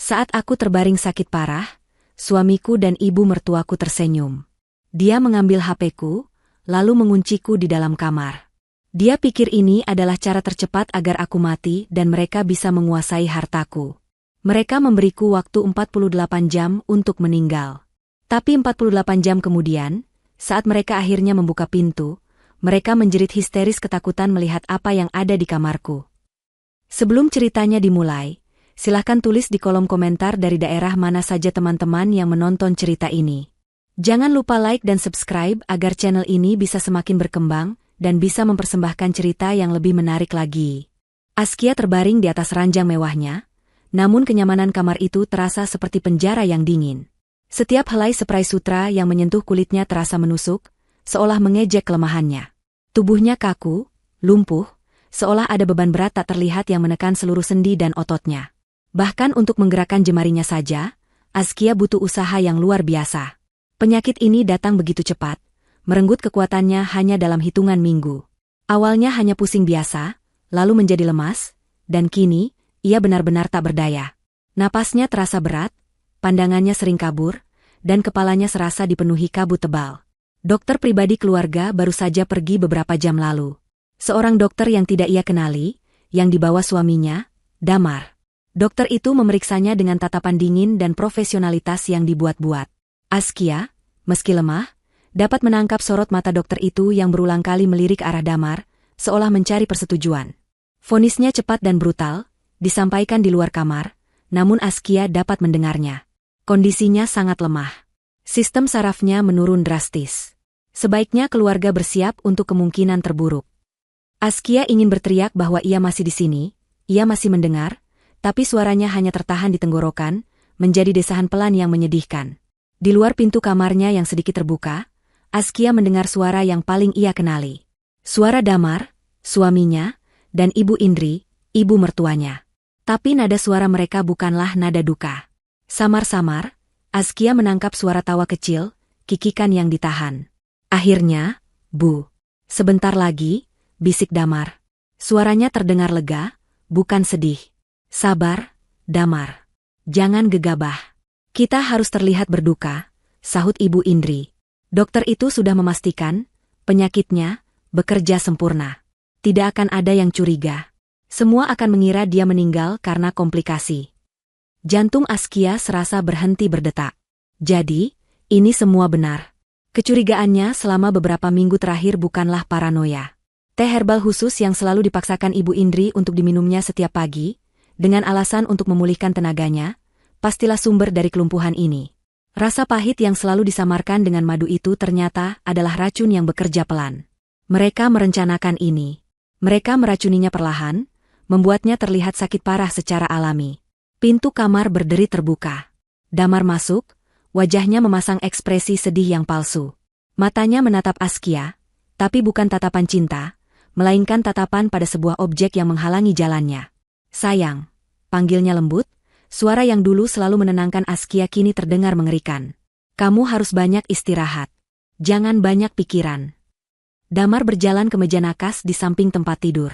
Saat aku terbaring sakit parah, suamiku dan ibu mertuaku tersenyum. Dia mengambil HP-ku, lalu mengunciku di dalam kamar. Dia pikir ini adalah cara tercepat agar aku mati dan mereka bisa menguasai hartaku. Mereka memberiku waktu 48 jam untuk meninggal. Tapi 48 jam kemudian, saat mereka akhirnya membuka pintu, mereka menjerit histeris ketakutan melihat apa yang ada di kamarku. Sebelum ceritanya dimulai, silahkan tulis di kolom komentar dari daerah mana saja teman-teman yang menonton cerita ini. Jangan lupa like dan subscribe agar channel ini bisa semakin berkembang dan bisa mempersembahkan cerita yang lebih menarik lagi. Askia terbaring di atas ranjang mewahnya, namun kenyamanan kamar itu terasa seperti penjara yang dingin. Setiap helai spray sutra yang menyentuh kulitnya terasa menusuk, seolah mengejek kelemahannya. Tubuhnya kaku, lumpuh, seolah ada beban berat tak terlihat yang menekan seluruh sendi dan ototnya. Bahkan untuk menggerakkan jemarinya saja, Askia butuh usaha yang luar biasa. Penyakit ini datang begitu cepat, merenggut kekuatannya hanya dalam hitungan minggu. Awalnya hanya pusing biasa, lalu menjadi lemas, dan kini, ia benar-benar tak berdaya. Napasnya terasa berat, pandangannya sering kabur, dan kepalanya serasa dipenuhi kabut tebal. Dokter pribadi keluarga baru saja pergi beberapa jam lalu. Seorang dokter yang tidak ia kenali, yang dibawa suaminya, Damar. Dokter itu memeriksanya dengan tatapan dingin dan profesionalitas yang dibuat-buat. Askia, meski lemah, dapat menangkap sorot mata dokter itu yang berulang kali melirik arah Damar, seolah mencari persetujuan. Vonisnya cepat dan brutal, disampaikan di luar kamar, namun Askia dapat mendengarnya. Kondisinya sangat lemah. Sistem sarafnya menurun drastis. Sebaiknya keluarga bersiap untuk kemungkinan terburuk. Askia ingin berteriak bahwa ia masih di sini, ia masih mendengar, tapi suaranya hanya tertahan di tenggorokan, menjadi desahan pelan yang menyedihkan. Di luar pintu kamarnya yang sedikit terbuka, Askia mendengar suara yang paling ia kenali. Suara Damar, suaminya, dan Ibu Indri, ibu mertuanya. Tapi nada suara mereka bukanlah nada duka. Samar-samar, Askia menangkap suara tawa kecil, kikikan yang ditahan. Akhirnya, Bu. Sebentar lagi, bisik Damar. Suaranya terdengar lega, bukan sedih. Sabar, Damar. Jangan gegabah. Kita harus terlihat berduka, sahut Ibu Indri. Dokter itu sudah memastikan, penyakitnya, bekerja sempurna. Tidak akan ada yang curiga. Semua akan mengira dia meninggal karena komplikasi. Jantung Askia serasa berhenti berdetak. Jadi, ini semua benar. Kecurigaannya selama beberapa minggu terakhir bukanlah paranoia. Teh herbal khusus yang selalu dipaksakan Ibu Indri untuk diminumnya setiap pagi, dengan alasan untuk memulihkan tenaganya, pastilah sumber dari kelumpuhan ini. Rasa pahit yang selalu disamarkan dengan madu itu ternyata adalah racun yang bekerja pelan. Mereka merencanakan ini. Mereka meracuninya perlahan, membuatnya terlihat sakit parah secara alami. Pintu kamar berderi terbuka. Damar masuk, wajahnya memasang ekspresi sedih yang palsu. Matanya menatap Askia, tapi bukan tatapan cinta, melainkan tatapan pada sebuah objek yang menghalangi jalannya. Sayang, panggilnya lembut, suara yang dulu selalu menenangkan Askia kini terdengar mengerikan. Kamu harus banyak istirahat. Jangan banyak pikiran. Damar berjalan ke meja nakas di samping tempat tidur.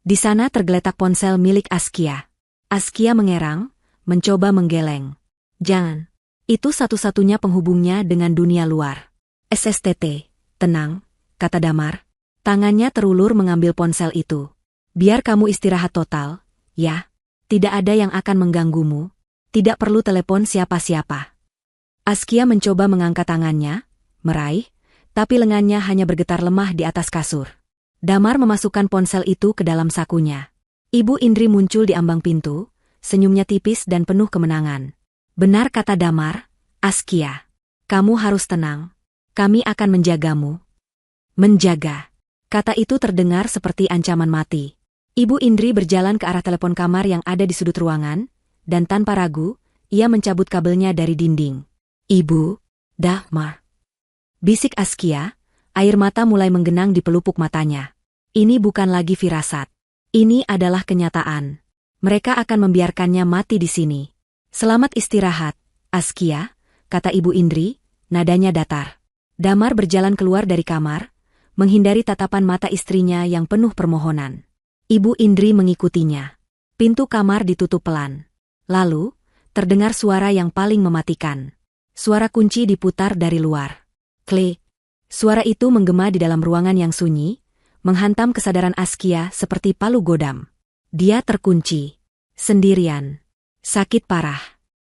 Di sana tergeletak ponsel milik Askia. Askia mengerang, mencoba menggeleng. Jangan. Itu satu-satunya penghubungnya dengan dunia luar. SSTT, tenang, kata Damar. Tangannya terulur mengambil ponsel itu. Biar kamu istirahat total, ya. Tidak ada yang akan mengganggumu. Tidak perlu telepon siapa-siapa. Askia mencoba mengangkat tangannya, meraih, tapi lengannya hanya bergetar lemah di atas kasur. Damar memasukkan ponsel itu ke dalam sakunya. Ibu Indri muncul di ambang pintu, senyumnya tipis dan penuh kemenangan. Benar kata Damar, Askia. Kamu harus tenang. Kami akan menjagamu. Menjaga. Kata itu terdengar seperti ancaman mati. Ibu Indri berjalan ke arah telepon kamar yang ada di sudut ruangan, dan tanpa ragu, ia mencabut kabelnya dari dinding. Ibu, Damar. Bisik Askia, air mata mulai menggenang di pelupuk matanya. Ini bukan lagi firasat. Ini adalah kenyataan. Mereka akan membiarkannya mati di sini. Selamat istirahat, Askia, kata Ibu Indri, nadanya datar. Damar berjalan keluar dari kamar, menghindari tatapan mata istrinya yang penuh permohonan. Ibu Indri mengikutinya. Pintu kamar ditutup pelan. Lalu, terdengar suara yang paling mematikan. Suara kunci diputar dari luar. Klik. Suara itu menggema di dalam ruangan yang sunyi, menghantam kesadaran Askia seperti palu godam. Dia terkunci. Sendirian. Sakit parah.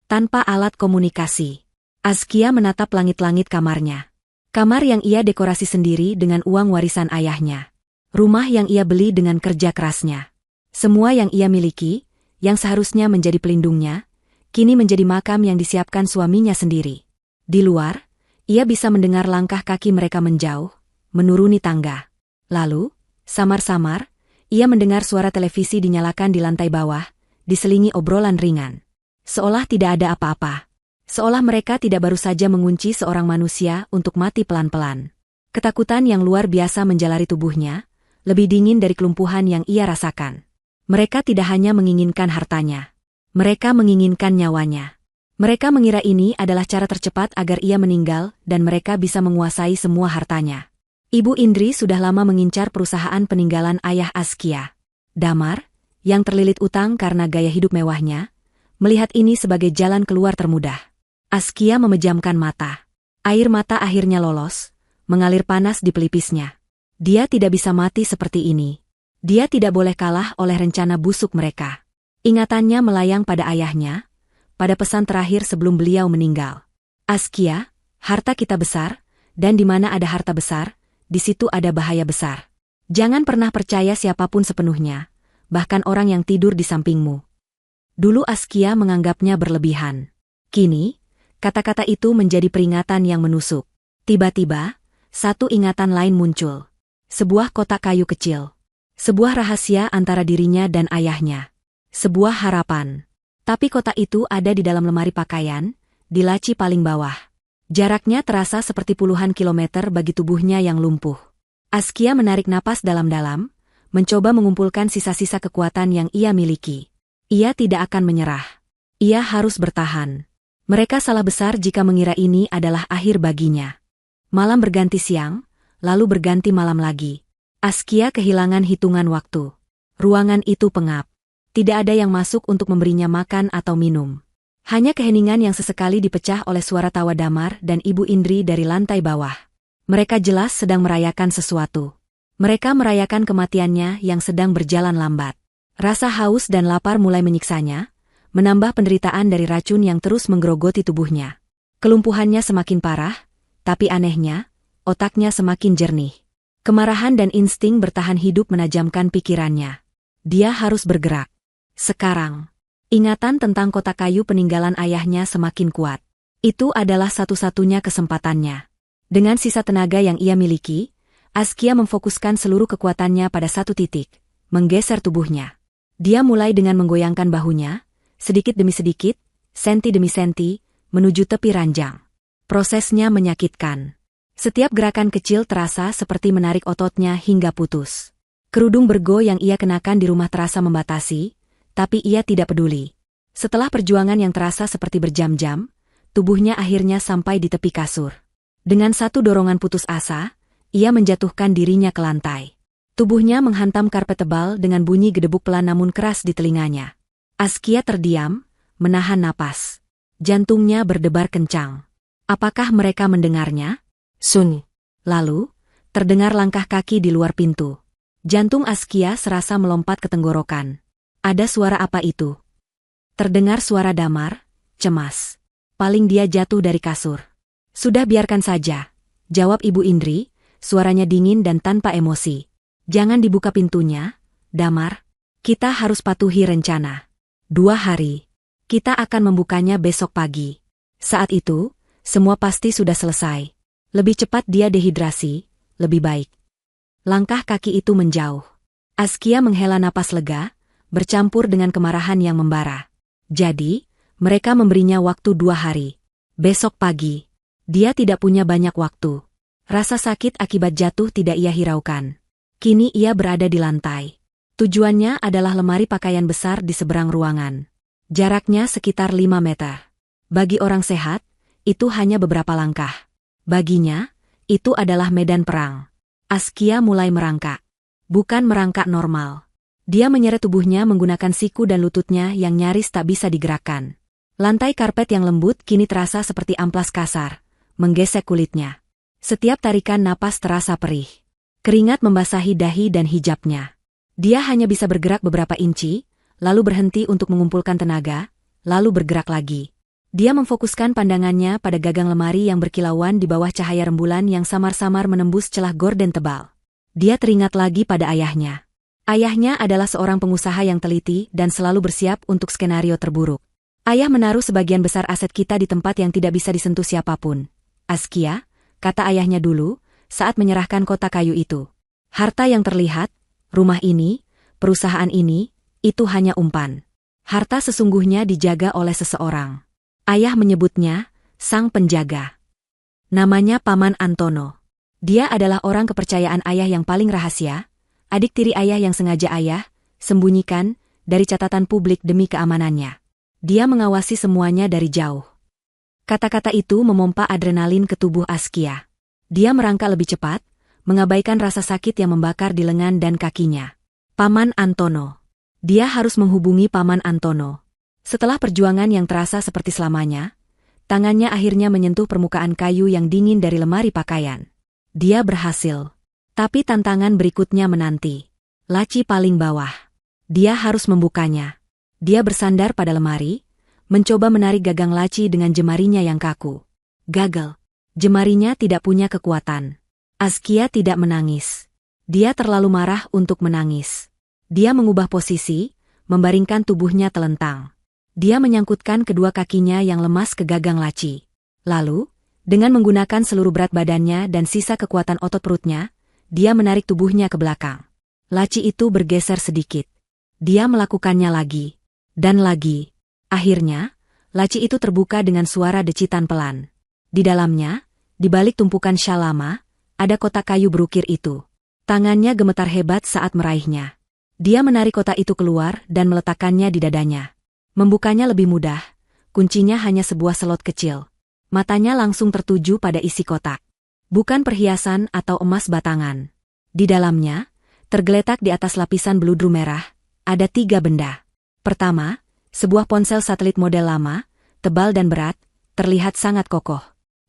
Tanpa alat komunikasi. Askia menatap langit-langit kamarnya. Kamar yang ia dekorasi sendiri dengan uang warisan ayahnya. Rumah yang ia beli dengan kerja kerasnya. Semua yang ia miliki, yang seharusnya menjadi pelindungnya, kini menjadi makam yang disiapkan suaminya sendiri. Di luar, ia bisa mendengar langkah kaki mereka menjauh, menuruni tangga. Lalu, samar-samar, ia mendengar suara televisi dinyalakan di lantai bawah, diselingi obrolan ringan. Seolah tidak ada apa-apa. Seolah mereka tidak baru saja mengunci seorang manusia untuk mati pelan-pelan. Ketakutan yang luar biasa menjalari tubuhnya, lebih dingin dari kelumpuhan yang ia rasakan. Mereka tidak hanya menginginkan hartanya. Mereka menginginkan nyawanya. Mereka mengira ini adalah cara tercepat agar ia meninggal dan mereka bisa menguasai semua hartanya. Ibu Indri sudah lama mengincar perusahaan peninggalan ayah Askia. Damar, yang terlilit utang karena gaya hidup mewahnya, melihat ini sebagai jalan keluar termudah. Askia memejamkan mata. Air mata akhirnya lolos, mengalir panas di pelipisnya. Dia tidak bisa mati seperti ini. Dia tidak boleh kalah oleh rencana busuk mereka. Ingatannya melayang pada ayahnya, pada pesan terakhir sebelum beliau meninggal. Askia, harta kita besar, dan di mana ada harta besar, di situ ada bahaya besar. Jangan pernah percaya siapapun sepenuhnya, bahkan orang yang tidur di sampingmu. Dulu Askia menganggapnya berlebihan. Kini, kata-kata itu menjadi peringatan yang menusuk. Tiba-tiba, satu ingatan lain muncul. Sebuah kotak kayu kecil. Sebuah rahasia antara dirinya dan ayahnya. Sebuah harapan. Tapi kotak itu ada di dalam lemari pakaian, di laci paling bawah. Jaraknya terasa seperti puluhan kilometer bagi tubuhnya yang lumpuh. Askia menarik napas dalam-dalam, mencoba mengumpulkan sisa-sisa kekuatan yang ia miliki. Ia tidak akan menyerah. Ia harus bertahan. Mereka salah besar jika mengira ini adalah akhir baginya. Malam berganti siang, lalu berganti malam lagi. Askia kehilangan hitungan waktu. Ruangan itu pengap. Tidak ada yang masuk untuk memberinya makan atau minum. Hanya keheningan yang sesekali dipecah oleh suara tawa Damar dan Ibu Indri dari lantai bawah. Mereka jelas sedang merayakan sesuatu. Mereka merayakan kematiannya yang sedang berjalan lambat. Rasa haus dan lapar mulai menyiksanya, menambah penderitaan dari racun yang terus menggerogoti tubuhnya. Kelumpuhannya semakin parah, tapi anehnya, otaknya semakin jernih. Kemarahan dan insting bertahan hidup menajamkan pikirannya. Dia harus bergerak. Sekarang, ingatan tentang kotak kayu peninggalan ayahnya semakin kuat. Itu adalah satu-satunya kesempatannya. Dengan sisa tenaga yang ia miliki, Askia memfokuskan seluruh kekuatannya pada satu titik, menggeser tubuhnya. Dia mulai dengan menggoyangkan bahunya, sedikit demi sedikit, senti demi senti, menuju tepi ranjang. Prosesnya menyakitkan. Setiap gerakan kecil terasa seperti menarik ototnya hingga putus. Kerudung bergo yang ia kenakan di rumah terasa membatasi, tapi ia tidak peduli. Setelah perjuangan yang terasa seperti berjam-jam, tubuhnya akhirnya sampai di tepi kasur. Dengan satu dorongan putus asa, ia menjatuhkan dirinya ke lantai. Tubuhnya menghantam karpet tebal dengan bunyi gedebuk pelan namun keras di telinganya. Askia terdiam, menahan napas. Jantungnya berdebar kencang. Apakah mereka mendengarnya? Sun. Lalu, terdengar langkah kaki di luar pintu. Jantung Askia serasa melompat ke tenggorokan. Ada suara apa itu? Terdengar suara Damar, cemas. Paling dia jatuh dari kasur. Sudah biarkan saja, jawab Ibu Indri, suaranya dingin dan tanpa emosi. Jangan dibuka pintunya, Damar. Kita harus patuhi rencana. 2 hari. Kita akan membukanya besok pagi. Saat itu, semua pasti sudah selesai. Lebih cepat dia dehidrasi, lebih baik. Langkah kaki itu menjauh. Askia menghela napas lega, bercampur dengan kemarahan yang membara. Jadi, mereka memberinya waktu 2 hari. Besok pagi. Dia tidak punya banyak waktu. Rasa sakit akibat jatuh tidak ia hiraukan. Kini ia berada di lantai. Tujuannya adalah lemari pakaian besar di seberang ruangan. Jaraknya sekitar 5 meter. Bagi orang sehat, itu hanya beberapa langkah. Baginya, itu adalah medan perang. Askia mulai merangkak. Bukan merangkak normal. Dia menyeret tubuhnya menggunakan siku dan lututnya yang nyaris tak bisa digerakkan. Lantai karpet yang lembut kini terasa seperti amplas kasar, menggesek kulitnya. Setiap tarikan napas terasa perih. Keringat membasahi dahi dan hijabnya. Dia hanya bisa bergerak beberapa inci, lalu berhenti untuk mengumpulkan tenaga, lalu bergerak lagi. Dia memfokuskan pandangannya pada gagang lemari yang berkilauan di bawah cahaya rembulan yang samar-samar menembus celah gorden tebal. Dia teringat lagi pada ayahnya. Ayahnya adalah seorang pengusaha yang teliti dan selalu bersiap untuk skenario terburuk. Ayah menaruh sebagian besar aset kita di tempat yang tidak bisa disentuh siapapun. Askia, kata ayahnya dulu, saat menyerahkan kotak kayu itu. Harta yang terlihat, rumah ini, perusahaan ini, itu hanya umpan. Harta sesungguhnya dijaga oleh seseorang. Ayah menyebutnya, sang penjaga. Namanya Paman Antono. Dia adalah orang kepercayaan ayah yang paling rahasia, adik tiri ayah yang sengaja ayah sembunyikan dari catatan publik demi keamanannya. Dia mengawasi semuanya dari jauh. Kata-kata itu memompa adrenalin ke tubuh Askia. Dia merangkak lebih cepat, mengabaikan rasa sakit yang membakar di lengan dan kakinya. Paman Antono. Dia harus menghubungi Paman Antono. Setelah perjuangan yang terasa seperti selamanya, tangannya akhirnya menyentuh permukaan kayu yang dingin dari lemari pakaian. Dia berhasil. Tapi tantangan berikutnya menanti. Laci paling bawah. Dia harus membukanya. Dia bersandar pada lemari, mencoba menarik gagang laci dengan jemarinya yang kaku. Gagal. Jemarinya tidak punya kekuatan. Askia tidak menangis. Dia terlalu marah untuk menangis. Dia mengubah posisi, membaringkan tubuhnya telentang. Dia menyangkutkan kedua kakinya yang lemas ke gagang laci. Lalu, dengan menggunakan seluruh berat badannya dan sisa kekuatan otot perutnya, dia menarik tubuhnya ke belakang. Laci itu bergeser sedikit. Dia melakukannya lagi. Dan lagi. Akhirnya, laci itu terbuka dengan suara decitan pelan. Di dalamnya, di balik tumpukan syal lama, ada kotak kayu berukir itu. Tangannya gemetar hebat saat meraihnya. Dia menarik kotak itu keluar dan meletakkannya di dadanya. Membukanya lebih mudah, kuncinya hanya sebuah selot kecil. Matanya langsung tertuju pada isi kotak. Bukan perhiasan atau emas batangan. Di dalamnya, tergeletak di atas lapisan beludru merah, ada 3 benda. Pertama, sebuah ponsel satelit model lama, tebal dan berat, terlihat sangat kokoh.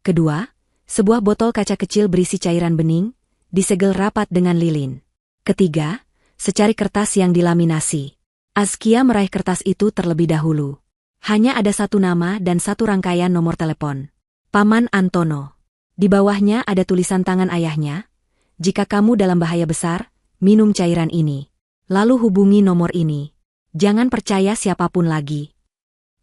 Kedua, sebuah botol kaca kecil berisi cairan bening, disegel rapat dengan lilin. Ketiga, secari kertas yang dilaminasi. Askia meraih kertas itu terlebih dahulu. Hanya ada 1 nama dan 1 rangkaian nomor telepon. Paman Antono. Di bawahnya ada tulisan tangan ayahnya. Jika kamu dalam bahaya besar, minum cairan ini. Lalu hubungi nomor ini. Jangan percaya siapapun lagi.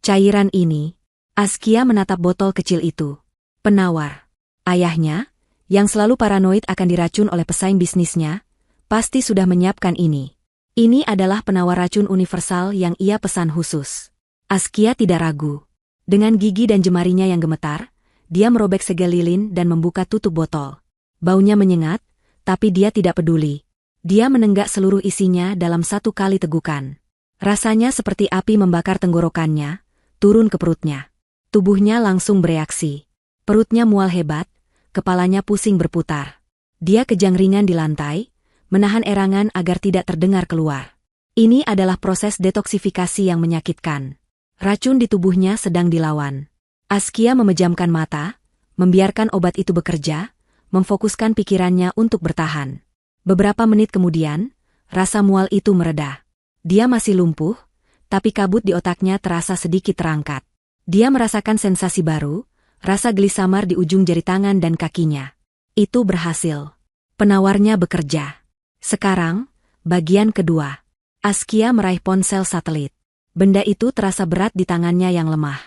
Cairan ini. Askia menatap botol kecil itu. Penawar. Ayahnya, yang selalu paranoid akan diracun oleh pesaing bisnisnya, pasti sudah menyiapkan ini. Ini adalah penawar racun universal yang ia pesan khusus. Askia tidak ragu. Dengan gigi dan jemarinya yang gemetar, dia merobek segel lilin dan membuka tutup botol. Baunya menyengat, tapi dia tidak peduli. Dia menenggak seluruh isinya dalam 1 kali tegukan. Rasanya seperti api membakar tenggorokannya, turun ke perutnya. Tubuhnya langsung bereaksi. Perutnya mual hebat, kepalanya pusing berputar. Dia kejang ringan di lantai, menahan erangan agar tidak terdengar keluar. Ini adalah proses detoksifikasi yang menyakitkan. Racun di tubuhnya sedang dilawan. Askia memejamkan mata, membiarkan obat itu bekerja, memfokuskan pikirannya untuk bertahan. Beberapa menit kemudian, rasa mual itu mereda. Dia masih lumpuh, tapi kabut di otaknya terasa sedikit terangkat. Dia merasakan sensasi baru, rasa geli samar di ujung jari tangan dan kakinya. Itu berhasil. Penawarnya bekerja. Sekarang, bagian kedua. Askia meraih ponsel satelit. Benda itu terasa berat di tangannya yang lemah.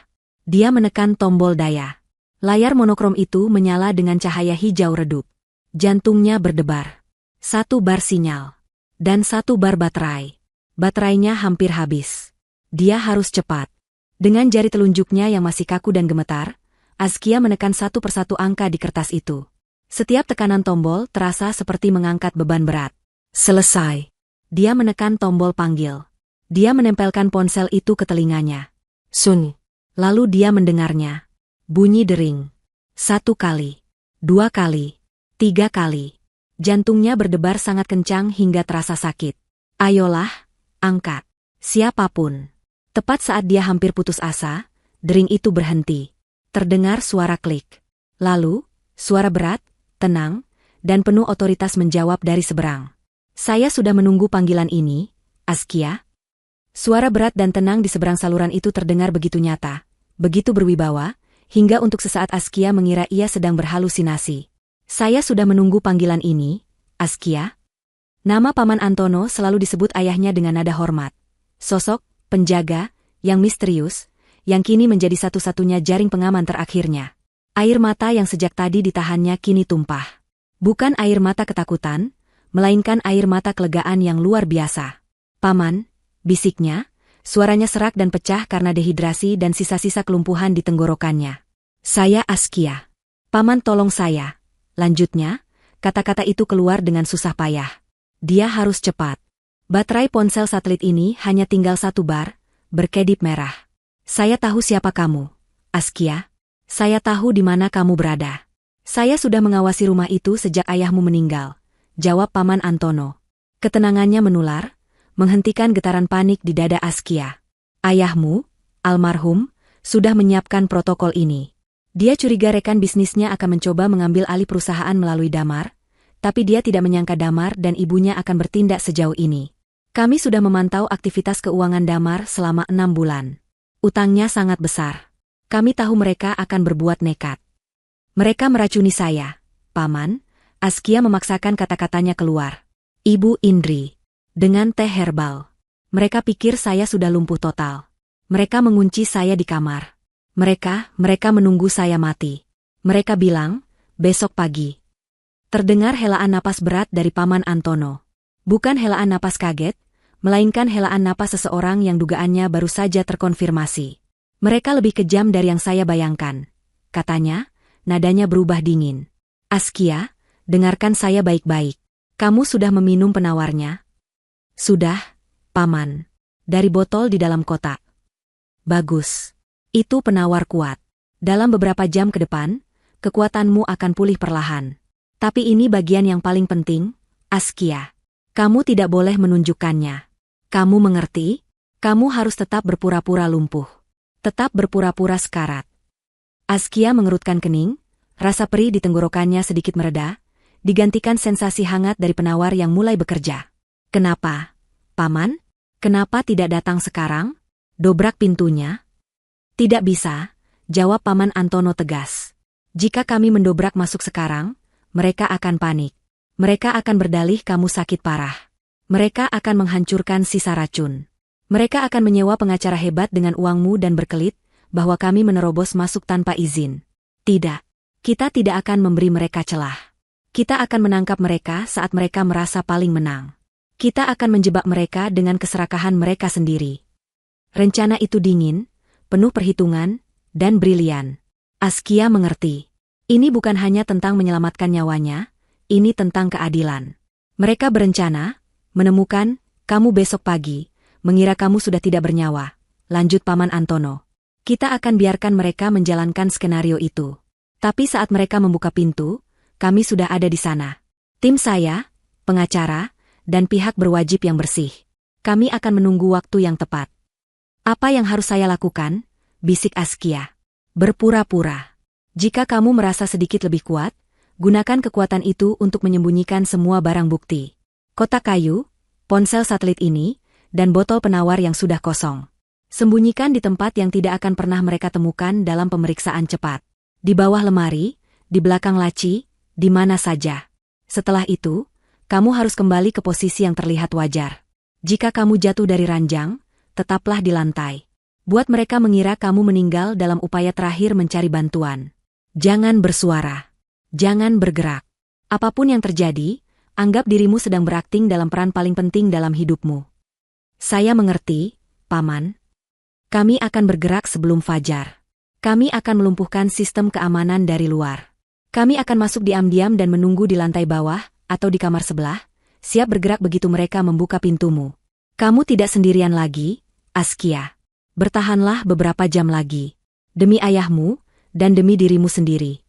Dia menekan tombol daya. Layar monokrom itu menyala dengan cahaya hijau redup. Jantungnya berdebar. 1 bar sinyal. Dan 1 bar baterai. Baterainya hampir habis. Dia harus cepat. Dengan jari telunjuknya yang masih kaku dan gemetar, Askia menekan 1 persatu angka di kertas itu. Setiap tekanan tombol terasa seperti mengangkat beban berat. Selesai. Dia menekan tombol panggil. Dia menempelkan ponsel itu ke telinganya. Sun. Lalu dia mendengarnya. Bunyi dering. 1 kali. 2 kali. 3 kali. Jantungnya berdebar sangat kencang hingga terasa sakit. Ayolah, angkat. Siapapun. Tepat saat dia hampir putus asa, Dering itu berhenti. Terdengar suara klik. Lalu, suara berat, tenang, dan penuh otoritas menjawab dari seberang. Saya sudah menunggu panggilan ini, Askia. Suara berat dan tenang di seberang saluran itu terdengar begitu nyata, begitu berwibawa, hingga untuk sesaat Askia mengira ia sedang berhalusinasi. Saya sudah menunggu panggilan ini, Askia. Nama Paman Antono selalu disebut ayahnya dengan nada hormat. Sosok, penjaga, yang misterius, yang kini menjadi satu-satunya jaring pengaman terakhirnya. Air mata yang sejak tadi ditahannya kini tumpah. Bukan air mata ketakutan, melainkan air mata kelegaan yang luar biasa. Paman, bisiknya, suaranya serak dan pecah karena dehidrasi dan sisa-sisa kelumpuhan di tenggorokannya. Saya Askia. Paman tolong saya. Lanjutnya, kata-kata itu keluar dengan susah payah. Dia harus cepat. Baterai ponsel satelit ini hanya tinggal 1 bar, berkedip merah. Saya tahu siapa kamu, Askia. Saya tahu di mana kamu berada. Saya sudah mengawasi rumah itu sejak ayahmu meninggal, jawab Paman Antono. Ketenangannya menular, menghentikan getaran panik di dada Askia. Ayahmu, almarhum, sudah menyiapkan protokol ini. Dia curiga rekan bisnisnya akan mencoba mengambil alih perusahaan melalui Damar, tapi dia tidak menyangka Damar dan ibunya akan bertindak sejauh ini. Kami sudah memantau aktivitas keuangan Damar selama 6 bulan. Utangnya sangat besar. Kami tahu mereka akan berbuat nekat. Mereka meracuni saya, Paman. Askia memaksakan kata-katanya keluar. Ibu Indri. Dengan teh herbal. Mereka pikir saya sudah lumpuh total. Mereka mengunci saya di kamar. Mereka menunggu saya mati. Mereka bilang, besok pagi. Terdengar helaan napas berat dari Paman Antono. Bukan helaan napas kaget, melainkan helaan napas seseorang yang dugaannya baru saja terkonfirmasi. Mereka lebih kejam dari yang saya bayangkan. Katanya, nadanya berubah dingin. Askia, dengarkan saya baik-baik. Kamu sudah meminum penawarnya? Sudah, Paman. Dari botol di dalam kotak. Bagus. Itu penawar kuat. Dalam beberapa jam ke depan, kekuatanmu akan pulih perlahan. Tapi ini bagian yang paling penting, Askia. Kamu tidak boleh menunjukkannya. Kamu mengerti? Kamu harus tetap berpura-pura lumpuh. Tetap berpura-pura sekarat. Askia mengerutkan kening, rasa perih di tenggorokannya sedikit mereda, digantikan sensasi hangat dari penawar yang mulai bekerja. Kenapa, Paman? Kenapa tidak datang sekarang? Dobrak pintunya? Tidak bisa, jawab Paman Antono tegas. Jika kami mendobrak masuk sekarang, mereka akan panik. Mereka akan berdalih kamu sakit parah. Mereka akan menghancurkan sisa racun. Mereka akan menyewa pengacara hebat dengan uangmu dan berkelit bahwa kami menerobos masuk tanpa izin. Tidak. Kita tidak akan memberi mereka celah. Kita akan menangkap mereka saat mereka merasa paling menang. Kita akan menjebak mereka dengan keserakahan mereka sendiri. Rencana itu dingin, penuh perhitungan, dan brilian. Askia mengerti. Ini bukan hanya tentang menyelamatkan nyawanya, ini tentang keadilan. Mereka berencana, menemukan, kamu besok pagi, mengira kamu sudah tidak bernyawa, lanjut Paman Antono. Kita akan biarkan mereka menjalankan skenario itu. Tapi saat mereka membuka pintu, kami sudah ada di sana. Tim saya, pengacara, dan pihak berwajib yang bersih. Kami akan menunggu waktu yang tepat. Apa yang harus saya lakukan? Bisik Askia. Berpura-pura. Jika kamu merasa sedikit lebih kuat, gunakan kekuatan itu untuk menyembunyikan semua barang bukti. Kotak kayu, ponsel satelit ini, dan botol penawar yang sudah kosong. Sembunyikan di tempat yang tidak akan pernah mereka temukan dalam pemeriksaan cepat. Di bawah lemari, di belakang laci, di mana saja. Setelah itu, kamu harus kembali ke posisi yang terlihat wajar. Jika kamu jatuh dari ranjang, tetaplah di lantai. Buat mereka mengira kamu meninggal dalam upaya terakhir mencari bantuan. Jangan bersuara. Jangan bergerak. Apapun yang terjadi, anggap dirimu sedang berakting dalam peran paling penting dalam hidupmu. Saya mengerti, Paman. Kami akan bergerak sebelum fajar. Kami akan melumpuhkan sistem keamanan dari luar. Kami akan masuk diam-diam dan menunggu di lantai bawah atau di kamar sebelah, siap bergerak begitu mereka membuka pintumu. Kamu tidak sendirian lagi, Askia. Bertahanlah beberapa jam lagi. Demi ayahmu, dan demi dirimu sendiri.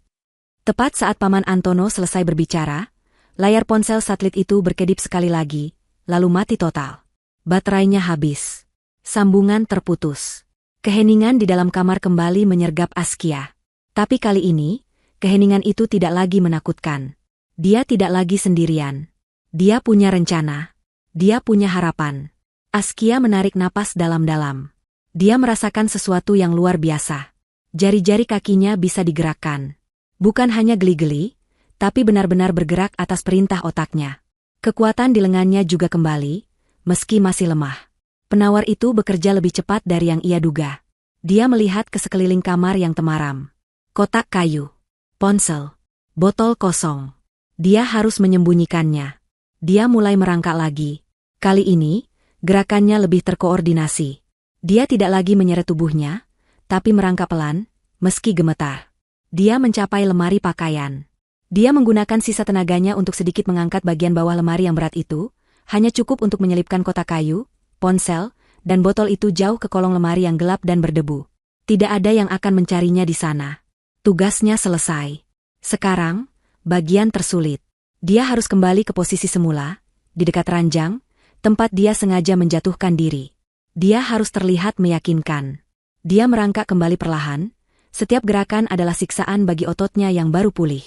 Tepat saat Paman Antono selesai berbicara, layar ponsel satelit itu berkedip sekali lagi, lalu mati total. Baterainya habis. Sambungan terputus. Keheningan di dalam kamar kembali menyergap Askia. Tapi kali ini, keheningan itu tidak lagi menakutkan. Dia tidak lagi sendirian. Dia punya rencana. Dia punya harapan. Askia menarik napas dalam-dalam. Dia merasakan sesuatu yang luar biasa. Jari-jari kakinya bisa digerakkan. Bukan hanya geli-geli, tapi benar-benar bergerak atas perintah otaknya. Kekuatan di lengannya juga kembali, meski masih lemah. Penawar itu bekerja lebih cepat dari yang ia duga. Dia melihat ke sekeliling kamar yang temaram. Kotak kayu, ponsel, botol kosong. Dia harus menyembunyikannya. Dia mulai merangkak lagi. Kali ini, gerakannya lebih terkoordinasi. Dia tidak lagi menyeret tubuhnya, tapi merangkak pelan, meski gemetar. Dia mencapai lemari pakaian. Dia menggunakan sisa tenaganya untuk sedikit mengangkat bagian bawah lemari yang berat itu, hanya cukup untuk menyelipkan kotak kayu, ponsel, dan botol itu jauh ke kolong lemari yang gelap dan berdebu. Tidak ada yang akan mencarinya di sana. Tugasnya selesai. Sekarang, bagian tersulit. Dia harus kembali ke posisi semula, di dekat ranjang, tempat dia sengaja menjatuhkan diri. Dia harus terlihat meyakinkan. Dia merangkak kembali perlahan, setiap gerakan adalah siksaan bagi ototnya yang baru pulih.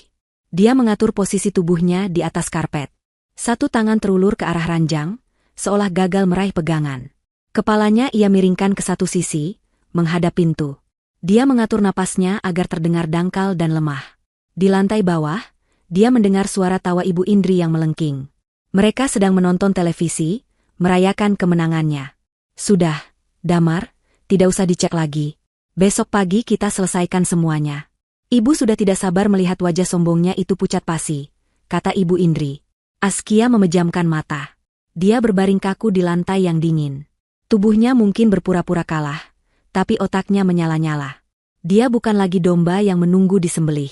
Dia mengatur posisi tubuhnya di atas karpet. Satu tangan terulur ke arah ranjang, seolah gagal meraih pegangan. Kepalanya ia miringkan ke satu sisi, menghadap pintu. Dia mengatur napasnya agar terdengar dangkal dan lemah. Di lantai bawah, dia mendengar suara tawa Ibu Indri yang melengking. Mereka sedang menonton televisi, merayakan kemenangannya. Sudah, Damar, tidak usah dicek lagi. Besok pagi kita selesaikan semuanya. Ibu sudah tidak sabar melihat wajah sombongnya itu pucat pasi, kata Ibu Indri. Askia memejamkan mata. Dia berbaring kaku di lantai yang dingin. Tubuhnya mungkin berpura-pura kalah, tapi otaknya menyala-nyala. Dia bukan lagi domba yang menunggu disembelih.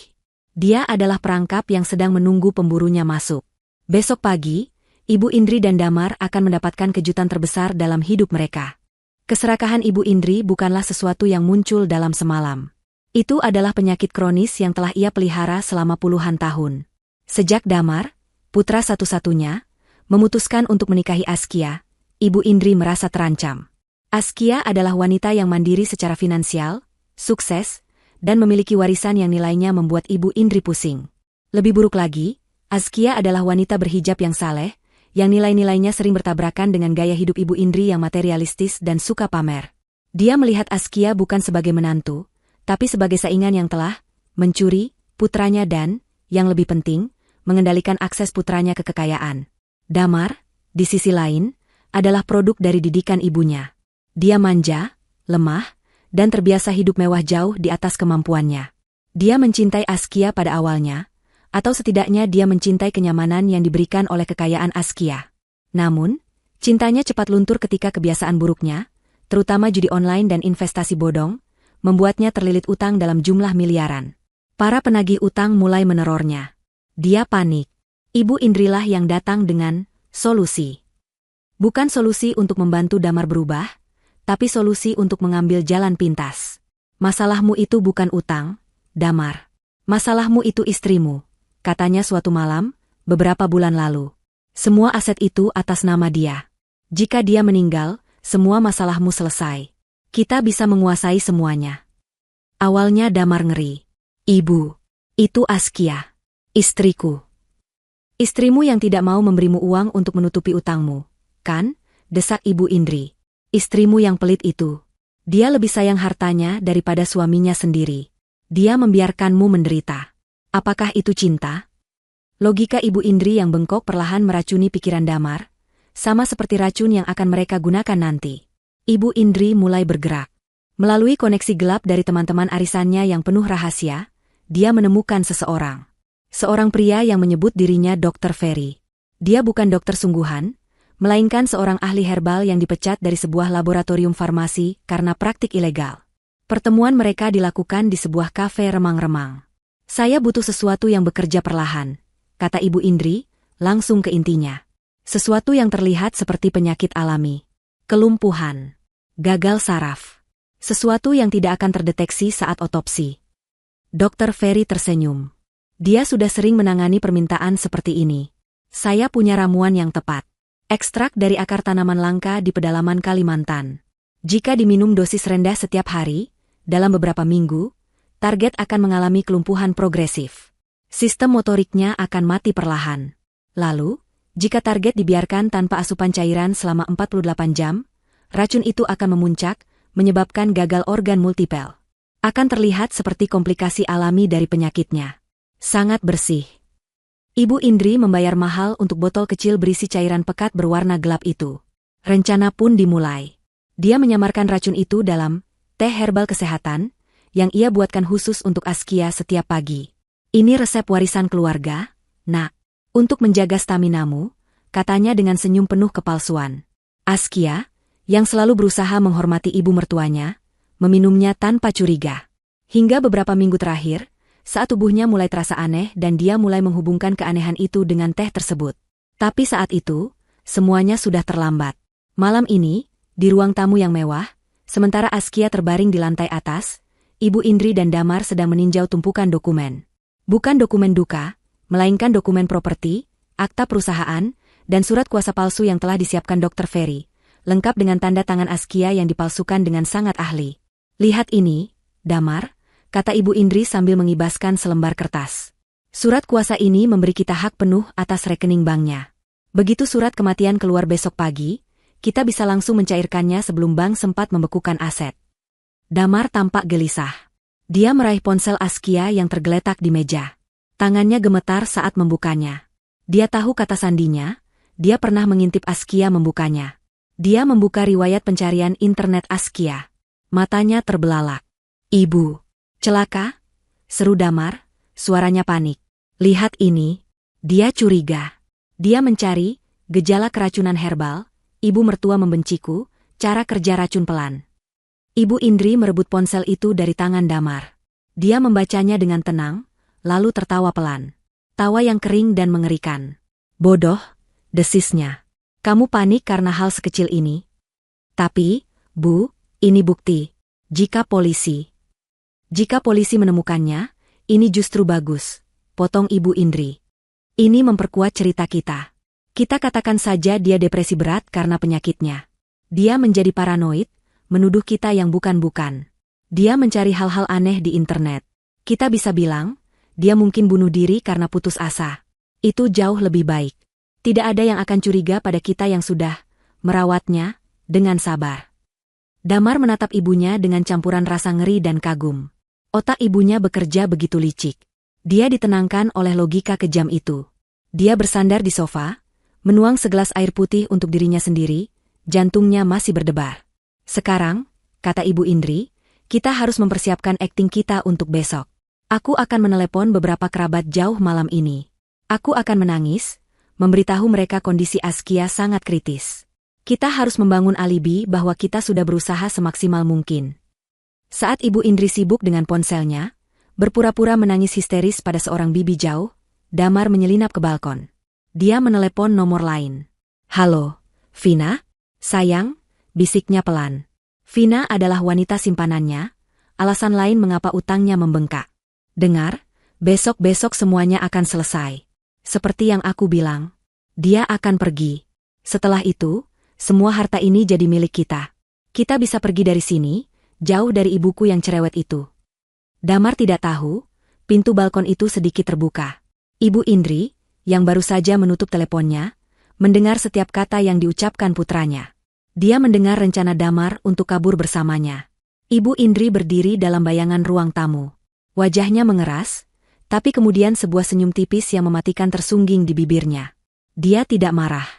Dia adalah perangkap yang sedang menunggu pemburunya masuk. Besok pagi, Ibu Indri dan Damar akan mendapatkan kejutan terbesar dalam hidup mereka. Keserakahan Ibu Indri bukanlah sesuatu yang muncul dalam semalam. Itu adalah penyakit kronis yang telah ia pelihara selama puluhan tahun. Sejak Damar, putra satu-satunya, memutuskan untuk menikahi Askia, Ibu Indri merasa terancam. Askia adalah wanita yang mandiri secara finansial, sukses, dan memiliki warisan yang nilainya membuat Ibu Indri pusing. Lebih buruk lagi, Askia adalah wanita berhijab yang saleh, yang nilai-nilainya sering bertabrakan dengan gaya hidup Ibu Indri yang materialistis dan suka pamer. Dia melihat Askia bukan sebagai menantu, tapi sebagai saingan yang telah mencuri putranya dan, yang lebih penting, mengendalikan akses putranya ke kekayaan. Damar, di sisi lain, adalah produk dari didikan ibunya. Dia manja, lemah, dan terbiasa hidup mewah jauh di atas kemampuannya. Dia mencintai Askia pada awalnya, atau setidaknya dia mencintai kenyamanan yang diberikan oleh kekayaan Askia. Namun, cintanya cepat luntur ketika kebiasaan buruknya, terutama judi online dan investasi bodong, membuatnya terlilit utang dalam jumlah miliaran. Para penagih utang mulai menerornya. Dia panik. Ibu Indrilah yang datang dengan solusi. Bukan solusi untuk membantu Damar berubah, tapi solusi untuk mengambil jalan pintas. Masalahmu itu bukan utang, Damar. Masalahmu itu istrimu, katanya suatu malam, beberapa bulan lalu. Semua aset itu atas nama dia. Jika dia meninggal, semua masalahmu selesai. Kita bisa menguasai semuanya. Awalnya Damar ngeri. Ibu, itu Askia, istriku. Istrimu yang tidak mau memberimu uang untuk menutupi utangmu, kan? Desak Ibu Indri. Istrimu yang pelit itu. Dia lebih sayang hartanya daripada suaminya sendiri. Dia membiarkanmu menderita. Apakah itu cinta? Logika Ibu Indri yang bengkok perlahan meracuni pikiran Damar, sama seperti racun yang akan mereka gunakan nanti. Ibu Indri mulai bergerak. Melalui koneksi gelap dari teman-teman arisannya yang penuh rahasia, dia menemukan seseorang. Seorang pria yang menyebut dirinya Dr. Ferry. Dia bukan dokter sungguhan, melainkan seorang ahli herbal yang dipecat dari sebuah laboratorium farmasi karena praktik ilegal. Pertemuan mereka dilakukan di sebuah kafe remang-remang. Saya butuh sesuatu yang bekerja perlahan, kata Ibu Indri, langsung ke intinya. Sesuatu yang terlihat seperti penyakit alami. Kelumpuhan. Gagal saraf. Sesuatu yang tidak akan terdeteksi saat otopsi. Dr. Ferry tersenyum. Dia sudah sering menangani permintaan seperti ini. Saya punya ramuan yang tepat. Ekstrak dari akar tanaman langka di pedalaman Kalimantan. Jika diminum dosis rendah setiap hari, dalam beberapa minggu, target akan mengalami kelumpuhan progresif. Sistem motoriknya akan mati perlahan. Lalu, jika target dibiarkan tanpa asupan cairan selama 48 jam, racun itu akan memuncak, menyebabkan gagal organ multipel. Akan terlihat seperti komplikasi alami dari penyakitnya. Sangat bersih. Ibu Indri membayar mahal untuk botol kecil berisi cairan pekat berwarna gelap itu. Rencana pun dimulai. Dia menyamarkan racun itu dalam teh herbal kesehatan yang ia buatkan khusus untuk Askia setiap pagi. Ini resep warisan keluarga, nak. Untuk menjaga staminamu, katanya dengan senyum penuh kepalsuan. Askia, yang selalu berusaha menghormati ibu mertuanya, meminumnya tanpa curiga. Hingga beberapa minggu terakhir, saat tubuhnya mulai terasa aneh dan dia mulai menghubungkan keanehan itu dengan teh tersebut. Tapi saat itu, semuanya sudah terlambat. Malam ini, di ruang tamu yang mewah, sementara Askia terbaring di lantai atas, Ibu Indri dan Damar sedang meninjau tumpukan dokumen. Bukan dokumen duka, melainkan dokumen properti, akta perusahaan, dan surat kuasa palsu yang telah disiapkan Dr. Ferry, lengkap dengan tanda tangan Askia yang dipalsukan dengan sangat ahli. Lihat ini, Damar, kata Ibu Indri sambil mengibaskan selembar kertas. Surat kuasa ini memberi kita hak penuh atas rekening banknya. Begitu surat kematian keluar besok pagi, kita bisa langsung mencairkannya sebelum bank sempat membekukan aset. Damar tampak gelisah. Dia meraih ponsel Askia yang tergeletak di meja. Tangannya gemetar saat membukanya. Dia tahu kata sandinya, dia pernah mengintip Askia membukanya. Dia membuka riwayat pencarian internet Askia. Matanya terbelalak. Ibu. Celaka? Seru Damar, suaranya panik. Lihat ini, dia curiga. Dia mencari, gejala keracunan herbal, ibu mertua membenciku, cara kerja racun pelan. Ibu Indri merebut ponsel itu dari tangan Damar. Dia membacanya dengan tenang, lalu tertawa pelan. Tawa yang kering dan mengerikan. Bodoh, desisnya. Kamu panik karena hal sekecil ini. Tapi, Bu, ini bukti. Jika polisi menemukannya, ini justru bagus, potong Ibu Indri. Ini memperkuat cerita kita. Kita katakan saja dia depresi berat karena penyakitnya. Dia menjadi paranoid, menuduh kita yang bukan-bukan. Dia mencari hal-hal aneh di internet. Kita bisa bilang, dia mungkin bunuh diri karena putus asa. Itu jauh lebih baik. Tidak ada yang akan curiga pada kita yang sudah merawatnya dengan sabar. Damar menatap ibunya dengan campuran rasa ngeri dan kagum. Otak ibunya bekerja begitu licik. Dia ditenangkan oleh logika kejam itu. Dia bersandar di sofa, menuang segelas air putih untuk dirinya sendiri, jantungnya masih berdebar. Sekarang, kata Ibu Indri, kita harus mempersiapkan akting kita untuk besok. Aku akan menelepon beberapa kerabat jauh malam ini. Aku akan menangis, memberitahu mereka kondisi Askia sangat kritis. Kita harus membangun alibi bahwa kita sudah berusaha semaksimal mungkin. Saat Ibu Indri sibuk dengan ponselnya, berpura-pura menangis histeris pada seorang bibi jauh, Damar menyelinap ke balkon. Dia menelepon nomor lain. Halo, Vina? Sayang, bisiknya pelan. Vina adalah wanita simpanannya, alasan lain mengapa utangnya membengkak. Dengar, besok-besok semuanya akan selesai. Seperti yang aku bilang, dia akan pergi. Setelah itu, semua harta ini jadi milik kita. Kita bisa pergi dari sini, jauh dari ibuku yang cerewet itu. Damar tidak tahu, pintu balkon itu sedikit terbuka. Ibu Indri, yang baru saja menutup teleponnya, mendengar setiap kata yang diucapkan putranya. Dia mendengar rencana Damar untuk kabur bersamanya. Ibu Indri berdiri dalam bayangan ruang tamu. Wajahnya mengeras, tapi kemudian sebuah senyum tipis yang mematikan tersungging di bibirnya. Dia tidak marah.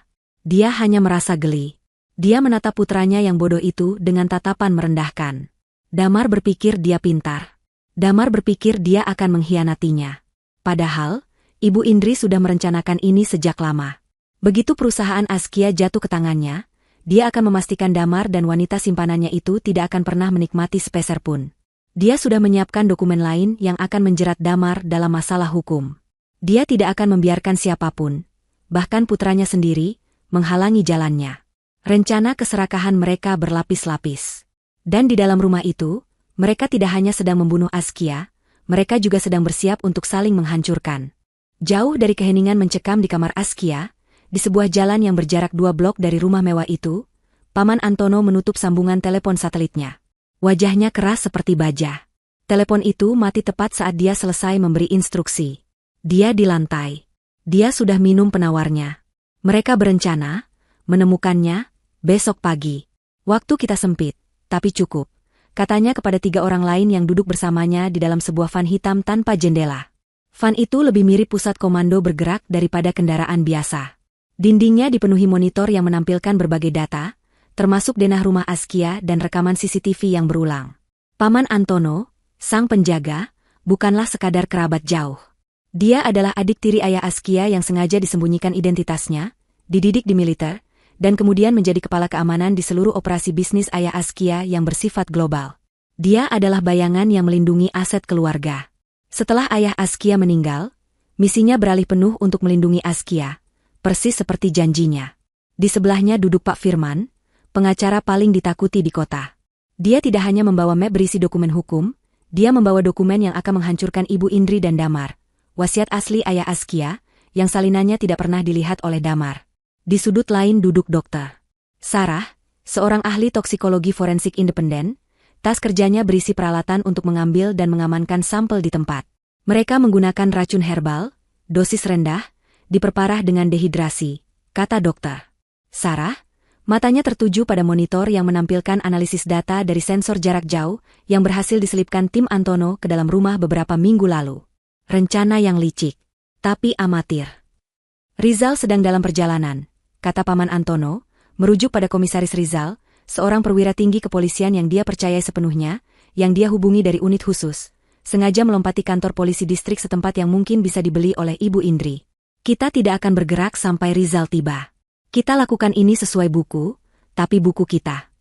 Dia hanya merasa geli. Dia menatap putranya yang bodoh itu dengan tatapan merendahkan. Damar berpikir dia pintar. Damar berpikir dia akan mengkhianatinya. Padahal, Ibu Indri sudah merencanakan ini sejak lama. Begitu perusahaan Askia jatuh ke tangannya, dia akan memastikan Damar dan wanita simpanannya itu tidak akan pernah menikmati sepeser pun. Dia sudah menyiapkan dokumen lain yang akan menjerat Damar dalam masalah hukum. Dia tidak akan membiarkan siapapun, bahkan putranya sendiri, menghalangi jalannya. Rencana keserakahan mereka berlapis-lapis. Dan di dalam rumah itu, mereka tidak hanya sedang membunuh Askia, mereka juga sedang bersiap untuk saling menghancurkan. Jauh dari keheningan mencekam di kamar Askia, di sebuah jalan yang berjarak 2 blok dari rumah mewah itu, Paman Antono menutup sambungan telepon satelitnya. Wajahnya keras seperti baja. Telepon itu mati tepat saat dia selesai memberi instruksi. Dia di lantai. Dia sudah minum penawarnya. Mereka berencana menemukannya besok pagi. Waktu kita sempit, tapi cukup, katanya kepada 3 orang lain yang duduk bersamanya di dalam sebuah van hitam tanpa jendela. Van itu lebih mirip pusat komando bergerak daripada kendaraan biasa. Dindingnya dipenuhi monitor yang menampilkan berbagai data, termasuk denah rumah Askia dan rekaman CCTV yang berulang. Paman Antono, sang penjaga, bukanlah sekadar kerabat jauh. Dia adalah adik tiri ayah Askia yang sengaja disembunyikan identitasnya, dididik di militer, dan kemudian menjadi kepala keamanan di seluruh operasi bisnis ayah Askia yang bersifat global. Dia adalah bayangan yang melindungi aset keluarga. Setelah ayah Askia meninggal, misinya beralih penuh untuk melindungi Askia, persis seperti janjinya. Di sebelahnya duduk Pak Firman, pengacara paling ditakuti di kota. Dia tidak hanya membawa map berisi dokumen hukum, dia membawa dokumen yang akan menghancurkan Ibu Indri dan Damar, wasiat asli ayah Askia, yang salinannya tidak pernah dilihat oleh Damar. Di sudut lain duduk dokter Sarah, seorang ahli toksikologi forensik independen. Tas kerjanya berisi peralatan untuk mengambil dan mengamankan sampel di tempat. Mereka menggunakan racun herbal, dosis rendah, diperparah dengan dehidrasi, kata dokter Sarah. Matanya tertuju pada monitor yang menampilkan analisis data dari sensor jarak jauh yang berhasil diselipkan tim Antono ke dalam rumah beberapa minggu lalu. Rencana yang licik, tapi amatir. Rizal sedang dalam perjalanan, kata Paman Antono, merujuk pada Komisaris Rizal, seorang perwira tinggi kepolisian yang dia percayai sepenuhnya, yang dia hubungi dari unit khusus, sengaja melompati kantor polisi distrik setempat yang mungkin bisa dibeli oleh Ibu Indri. Kita tidak akan bergerak sampai Rizal tiba. Kita lakukan ini sesuai buku, tapi buku kita.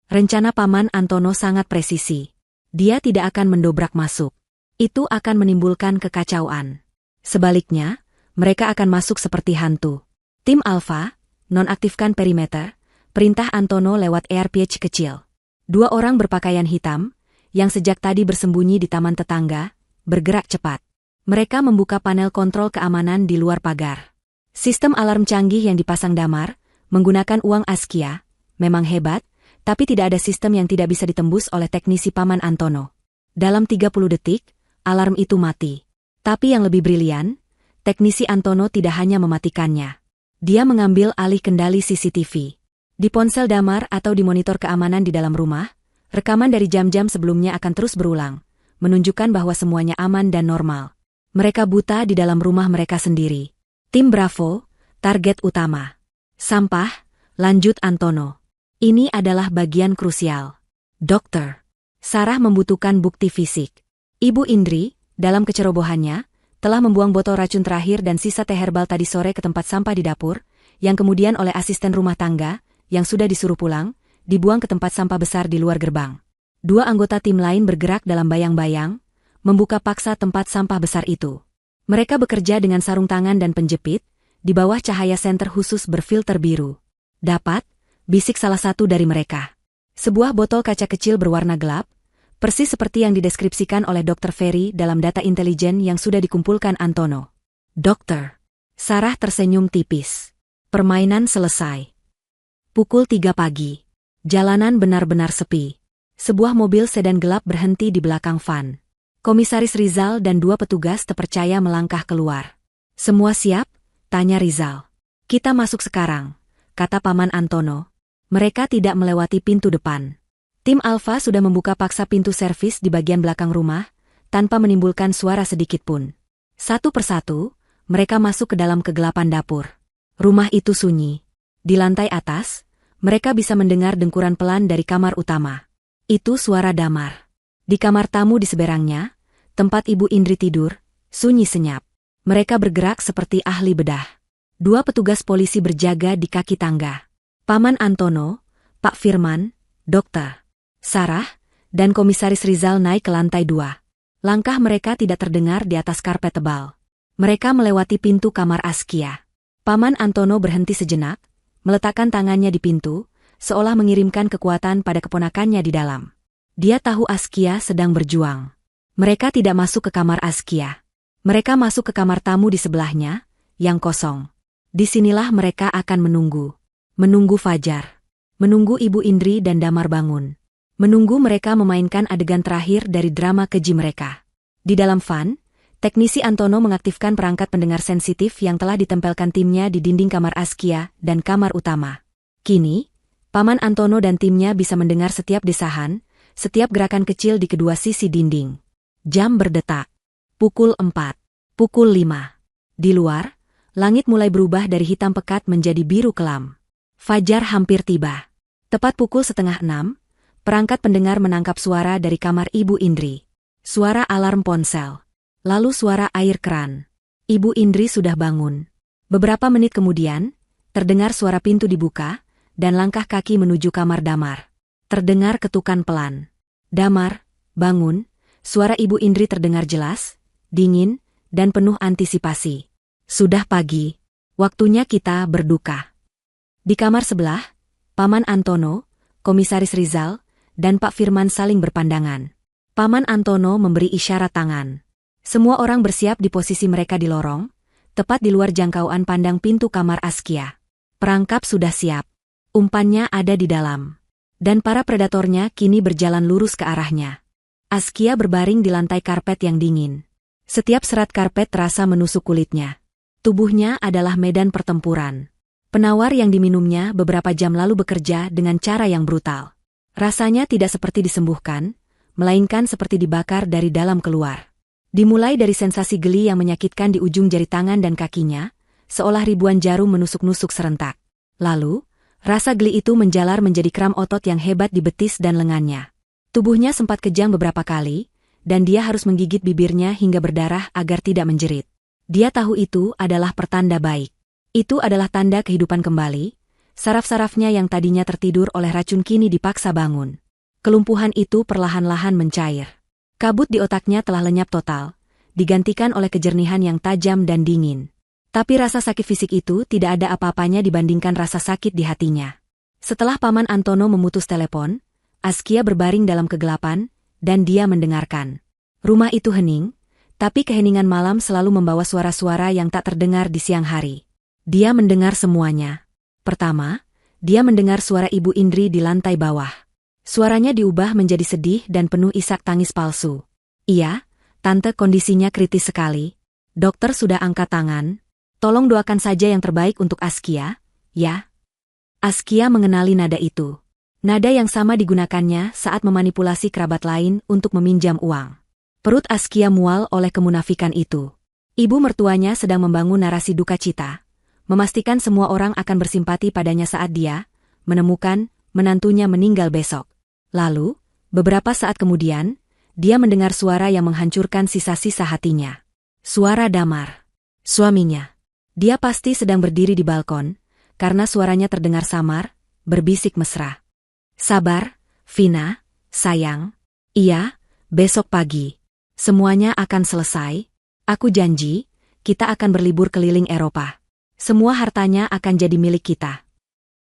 Rencana Paman Antono sangat presisi. Dia tidak akan mendobrak masuk. Itu akan menimbulkan kekacauan. Sebaliknya, mereka akan masuk seperti hantu. Tim Alpha, nonaktifkan perimeter, perintah Antono lewat ARPH kecil. 2 orang berpakaian hitam, yang sejak tadi bersembunyi di taman tetangga, bergerak cepat. Mereka membuka panel kontrol keamanan di luar pagar. Sistem alarm canggih yang dipasang Damar, menggunakan uang Askia, memang hebat, tapi tidak ada sistem yang tidak bisa ditembus oleh teknisi Paman Antono. Dalam 30 detik, alarm itu mati. Tapi yang lebih brilian, teknisi Antono tidak hanya mematikannya. Dia mengambil alih kendali CCTV. Di ponsel Damar atau di monitor keamanan di dalam rumah, rekaman dari jam-jam sebelumnya akan terus berulang, menunjukkan bahwa semuanya aman dan normal. Mereka buta di dalam rumah mereka sendiri. Tim Bravo, target utama. Sampah, lanjut Antono. Ini adalah bagian krusial. Dokter Sarah membutuhkan bukti fisik. Ibu Indri, dalam kecerobohannya, telah membuang botol racun terakhir dan sisa teh herbal tadi sore ke tempat sampah di dapur, yang kemudian oleh asisten rumah tangga, yang sudah disuruh pulang, dibuang ke tempat sampah besar di luar gerbang. 2 anggota tim lain bergerak dalam bayang-bayang, membuka paksa tempat sampah besar itu. Mereka bekerja dengan sarung tangan dan penjepit, di bawah cahaya senter khusus berfilter biru. Dapat, bisik salah satu dari mereka. Sebuah botol kaca kecil berwarna gelap, persis seperti yang dideskripsikan oleh Dr. Ferry dalam data intelijen yang sudah dikumpulkan Antono. Dokter Sarah tersenyum tipis. Permainan selesai. Pukul 3 pagi. Jalanan benar-benar sepi. Sebuah mobil sedan gelap berhenti di belakang van. Komisaris Rizal dan 2 petugas terpercaya melangkah keluar. Semua siap? Tanya Rizal. Kita masuk sekarang, kata Paman Antono. Mereka tidak melewati pintu depan. Tim Alpha sudah membuka paksa pintu servis di bagian belakang rumah, tanpa menimbulkan suara sedikit pun. Satu persatu, mereka masuk ke dalam kegelapan dapur. Rumah itu sunyi. Di lantai atas, mereka bisa mendengar dengkuran pelan dari kamar utama. Itu suara Damar. Di kamar tamu di seberangnya, tempat Ibu Indri tidur, sunyi senyap. Mereka bergerak seperti ahli bedah. 2 petugas polisi berjaga di kaki tangga. Paman Antono, Pak Firman, Dokter Sarah, dan Komisaris Rizal naik ke lantai 2. Langkah mereka tidak terdengar di atas karpet tebal. Mereka melewati pintu kamar Askia. Paman Antono berhenti sejenak, meletakkan tangannya di pintu, seolah mengirimkan kekuatan pada keponakannya di dalam. Dia tahu Askia sedang berjuang. Mereka tidak masuk ke kamar Askia. Mereka masuk ke kamar tamu di sebelahnya, yang kosong. Disinilah mereka akan menunggu. Menunggu fajar. Menunggu Ibu Indri dan Damar bangun. Menunggu mereka memainkan adegan terakhir dari drama keji mereka. Di dalam van, teknisi Antono mengaktifkan perangkat pendengar sensitif yang telah ditempelkan timnya di dinding kamar Askia dan kamar utama. Kini, Paman Antono dan timnya bisa mendengar setiap desahan, setiap gerakan kecil di kedua sisi dinding. Jam berdetak. Pukul 4. Pukul 5. Di luar, langit mulai berubah dari hitam pekat menjadi biru kelam. Fajar hampir tiba. Tepat pukul 5:30, perangkat pendengar menangkap suara dari kamar Ibu Indri. Suara alarm ponsel. Lalu suara air keran. Ibu Indri sudah bangun. Beberapa menit kemudian, terdengar suara pintu dibuka, dan langkah kaki menuju kamar Damar. Terdengar ketukan pelan. Damar, bangun. Suara Ibu Indri terdengar jelas, dingin, dan penuh antisipasi. Sudah pagi. Waktunya kita berduka. Di kamar sebelah, Paman Antono, Komisaris Rizal, dan Pak Firman saling berpandangan. Paman Antono memberi isyarat tangan. Semua orang bersiap di posisi mereka di lorong, tepat di luar jangkauan pandang pintu kamar Askia. Perangkap sudah siap. Umpannya ada di dalam. Dan para predatornya kini berjalan lurus ke arahnya. Askia berbaring di lantai karpet yang dingin. Setiap serat karpet terasa menusuk kulitnya. Tubuhnya adalah medan pertempuran. Penawar yang diminumnya beberapa jam lalu bekerja dengan cara yang brutal. Rasanya tidak seperti disembuhkan, melainkan seperti dibakar dari dalam keluar. Dimulai dari sensasi geli yang menyakitkan di ujung jari tangan dan kakinya, seolah ribuan jarum menusuk-nusuk serentak. Lalu, rasa geli itu menjalar menjadi kram otot yang hebat di betis dan lengannya. Tubuhnya sempat kejang beberapa kali, dan dia harus menggigit bibirnya hingga berdarah agar tidak menjerit. Dia tahu itu adalah pertanda baik. Itu adalah tanda kehidupan kembali. Saraf-sarafnya yang tadinya tertidur oleh racun kini dipaksa bangun. Kelumpuhan itu perlahan-lahan mencair. Kabut di otaknya telah lenyap total, digantikan oleh kejernihan yang tajam dan dingin. Tapi rasa sakit fisik itu tidak ada apa-apanya dibandingkan rasa sakit di hatinya. Setelah Paman Antono memutus telepon, Askia berbaring dalam kegelapan, dan dia mendengarkan. Rumah itu hening, tapi keheningan malam selalu membawa suara-suara yang tak terdengar di siang hari. Dia mendengar semuanya. Pertama, dia mendengar suara Ibu Indri di lantai bawah. Suaranya diubah menjadi sedih dan penuh isak tangis palsu. Iya, Tante, kondisinya kritis sekali. Dokter sudah angkat tangan. Tolong doakan saja yang terbaik untuk Askia, ya? Askia mengenali nada itu. Nada yang sama digunakannya saat memanipulasi kerabat lain untuk meminjam uang. Perut Askia mual oleh kemunafikan itu. Ibu mertuanya sedang membangun narasi duka cita, memastikan semua orang akan bersimpati padanya saat dia menemukan menantunya meninggal besok. Lalu, beberapa saat kemudian, dia mendengar suara yang menghancurkan sisa-sisa hatinya. Suara Damar. Suaminya. Dia pasti sedang berdiri di balkon, karena suaranya terdengar samar, berbisik mesra. Sabar, Vina, sayang. Iya, besok pagi. Semuanya akan selesai. Aku janji, kita akan berlibur keliling Eropa. Semua hartanya akan jadi milik kita.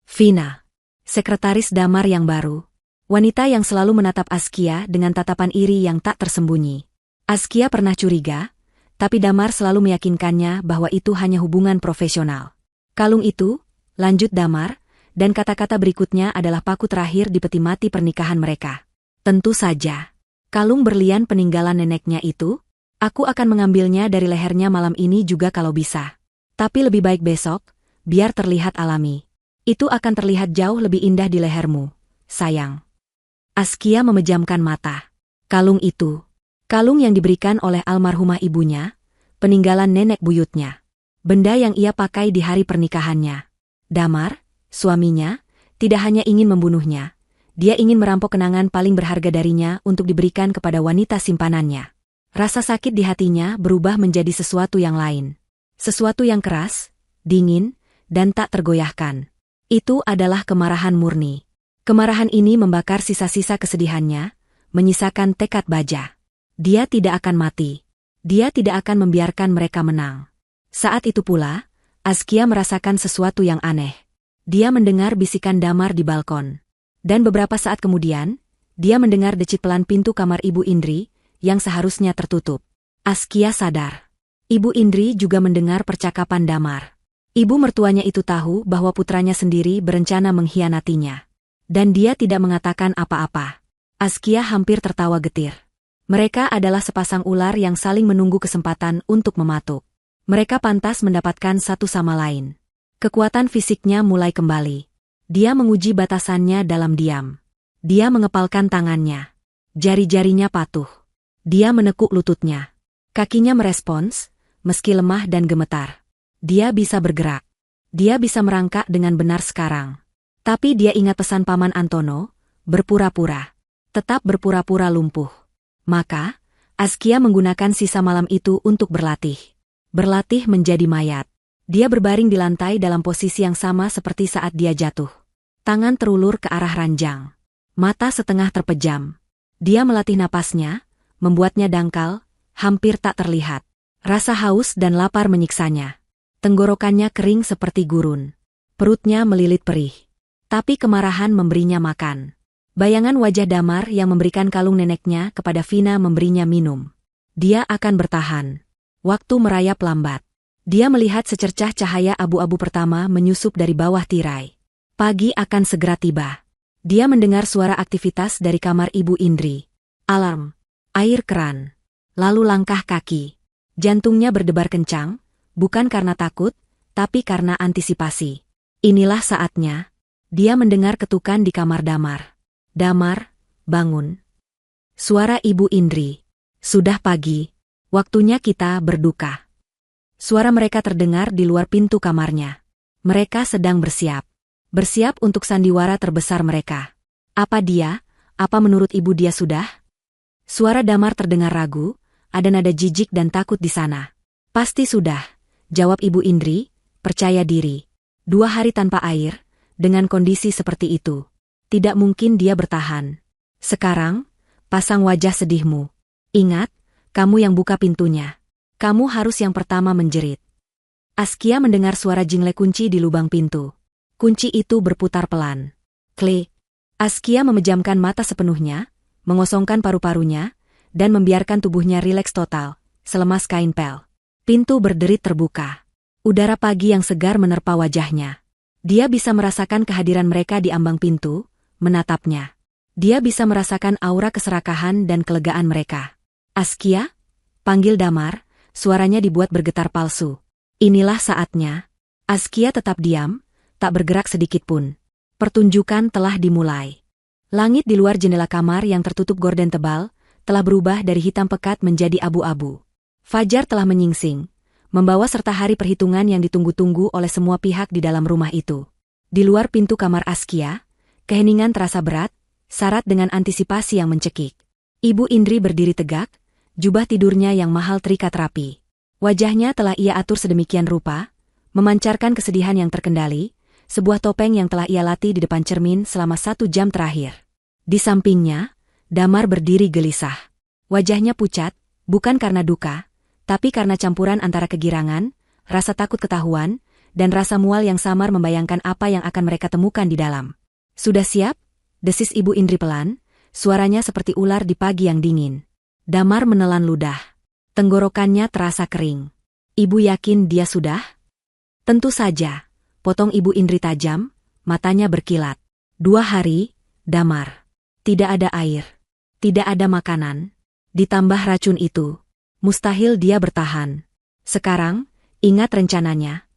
Vina. Sekretaris Damar yang baru. Wanita yang selalu menatap Askia dengan tatapan iri yang tak tersembunyi. Askia pernah curiga, tapi Damar selalu meyakinkannya bahwa itu hanya hubungan profesional. Kalung itu, lanjut Damar, dan kata-kata berikutnya adalah paku terakhir di peti mati pernikahan mereka. Tentu saja. Kalung berlian peninggalan neneknya itu, aku akan mengambilnya dari lehernya malam ini juga kalau bisa. Tapi lebih baik besok, biar terlihat alami. Itu akan terlihat jauh lebih indah di lehermu, sayang. Askia memejamkan mata. Kalung itu. Kalung yang diberikan oleh almarhumah ibunya, peninggalan nenek buyutnya. Benda yang ia pakai di hari pernikahannya. Damar, suaminya, tidak hanya ingin membunuhnya, dia ingin merampok kenangan paling berharga darinya untuk diberikan kepada wanita simpanannya. Rasa sakit di hatinya berubah menjadi sesuatu yang lain. Sesuatu yang keras, dingin, dan tak tergoyahkan. Itu adalah kemarahan murni. Kemarahan ini membakar sisa-sisa kesedihannya, menyisakan tekad baja. Dia tidak akan mati. Dia tidak akan membiarkan mereka menang. Saat itu pula, Askia merasakan sesuatu yang aneh. Dia mendengar bisikan Damar di balkon. Dan beberapa saat kemudian, dia mendengar decit pelan pintu kamar Ibu Indri, yang seharusnya tertutup. Askia sadar. Ibu Indri juga mendengar percakapan Damar. Ibu mertuanya itu tahu bahwa putranya sendiri berencana mengkhianatinya. Dan dia tidak mengatakan apa-apa. Askia hampir tertawa getir. Mereka adalah sepasang ular yang saling menunggu kesempatan untuk mematuk. Mereka pantas mendapatkan satu sama lain. Kekuatan fisiknya mulai kembali. Dia menguji batasannya dalam diam. Dia mengepalkan tangannya. Jari-jarinya patuh. Dia menekuk lututnya. Kakinya merespons, meski lemah dan gemetar. Dia bisa bergerak. Dia bisa merangkak dengan benar sekarang. Tapi dia ingat pesan Paman Antono, berpura-pura. Tetap berpura-pura lumpuh. Maka, Askia menggunakan sisa malam itu untuk berlatih. Berlatih menjadi mayat. Dia berbaring di lantai dalam posisi yang sama seperti saat dia jatuh. Tangan terulur ke arah ranjang. Mata setengah terpejam. Dia melatih napasnya, membuatnya dangkal, hampir tak terlihat. Rasa haus dan lapar menyiksanya. Tenggorokannya kering seperti gurun. Perutnya melilit perih. Tapi kemarahan memberinya makan. Bayangan wajah Damar yang memberikan kalung neneknya kepada Vina memberinya minum. Dia akan bertahan. Waktu merayap lambat. Dia melihat secercah cahaya abu-abu pertama menyusup dari bawah tirai. Pagi akan segera tiba. Dia mendengar suara aktivitas dari kamar Ibu Indri. Alarm. Air keran. Lalu langkah kaki. Jantungnya berdebar kencang, bukan karena takut, tapi karena antisipasi. Inilah saatnya. Dia mendengar ketukan di kamar Damar. Damar, bangun. Suara Ibu Indri. Sudah pagi. Waktunya kita berduka. Suara mereka terdengar di luar pintu kamarnya. Mereka sedang bersiap. Bersiap untuk sandiwara terbesar mereka. Apa menurut ibu dia sudah? Suara Damar terdengar ragu. Ada nada jijik dan takut di sana. Pasti sudah, jawab Ibu Indri, percaya diri. 2 hari tanpa air, dengan kondisi seperti itu. Tidak mungkin dia bertahan. Sekarang, pasang wajah sedihmu. Ingat, kamu yang buka pintunya. Kamu harus yang pertama menjerit. Askia mendengar suara jingle kunci di lubang pintu. Kunci itu berputar pelan. Klik. Askia memejamkan mata sepenuhnya, mengosongkan paru-parunya, dan membiarkan tubuhnya rileks total, selemas kain pel. Pintu berderit terbuka. Udara pagi yang segar menerpa wajahnya. Dia bisa merasakan kehadiran mereka di ambang pintu, menatapnya. Dia bisa merasakan aura keserakahan dan kelegaan mereka. Askia? Panggil Damar, suaranya dibuat bergetar palsu. Inilah saatnya. Askia tetap diam, tak bergerak sedikitpun. Pertunjukan telah dimulai. Langit di luar jendela kamar yang tertutup gorden tebal, telah berubah dari hitam pekat menjadi abu-abu. Fajar telah menyingsing, membawa serta hari perhitungan yang ditunggu-tunggu oleh semua pihak di dalam rumah itu. Di luar pintu kamar Askia, keheningan terasa berat, syarat dengan antisipasi yang mencekik. Ibu Indri berdiri tegak, jubah tidurnya yang mahal terikat rapi. Wajahnya telah ia atur sedemikian rupa, memancarkan kesedihan yang terkendali, sebuah topeng yang telah ia latih di depan cermin selama 1 jam terakhir. Di sampingnya, Damar berdiri gelisah. Wajahnya pucat, bukan karena duka, tapi karena campuran antara kegirangan, rasa takut ketahuan, dan rasa mual yang samar membayangkan apa yang akan mereka temukan di dalam. Sudah siap? Desis Ibu Indri pelan, suaranya seperti ular di pagi yang dingin. Damar menelan ludah. Tenggorokannya terasa kering. Ibu yakin dia sudah? Tentu saja, potong Ibu Indri tajam, matanya berkilat. 2 hari, Damar. Tidak ada air. Tidak ada makanan, ditambah racun itu. Mustahil dia bertahan. Sekarang, ingat rencananya.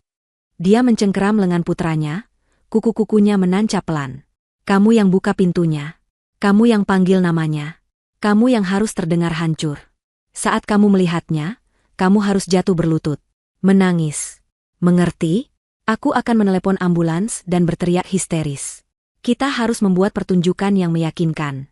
Dia mencengkeram lengan putranya, kuku-kukunya menancap pelan. Kamu yang buka pintunya. Kamu yang panggil namanya. Kamu yang harus terdengar hancur. Saat kamu melihatnya, kamu harus jatuh berlutut. Menangis. Mengerti? Aku akan menelepon ambulans dan berteriak histeris. Kita harus membuat pertunjukan yang meyakinkan.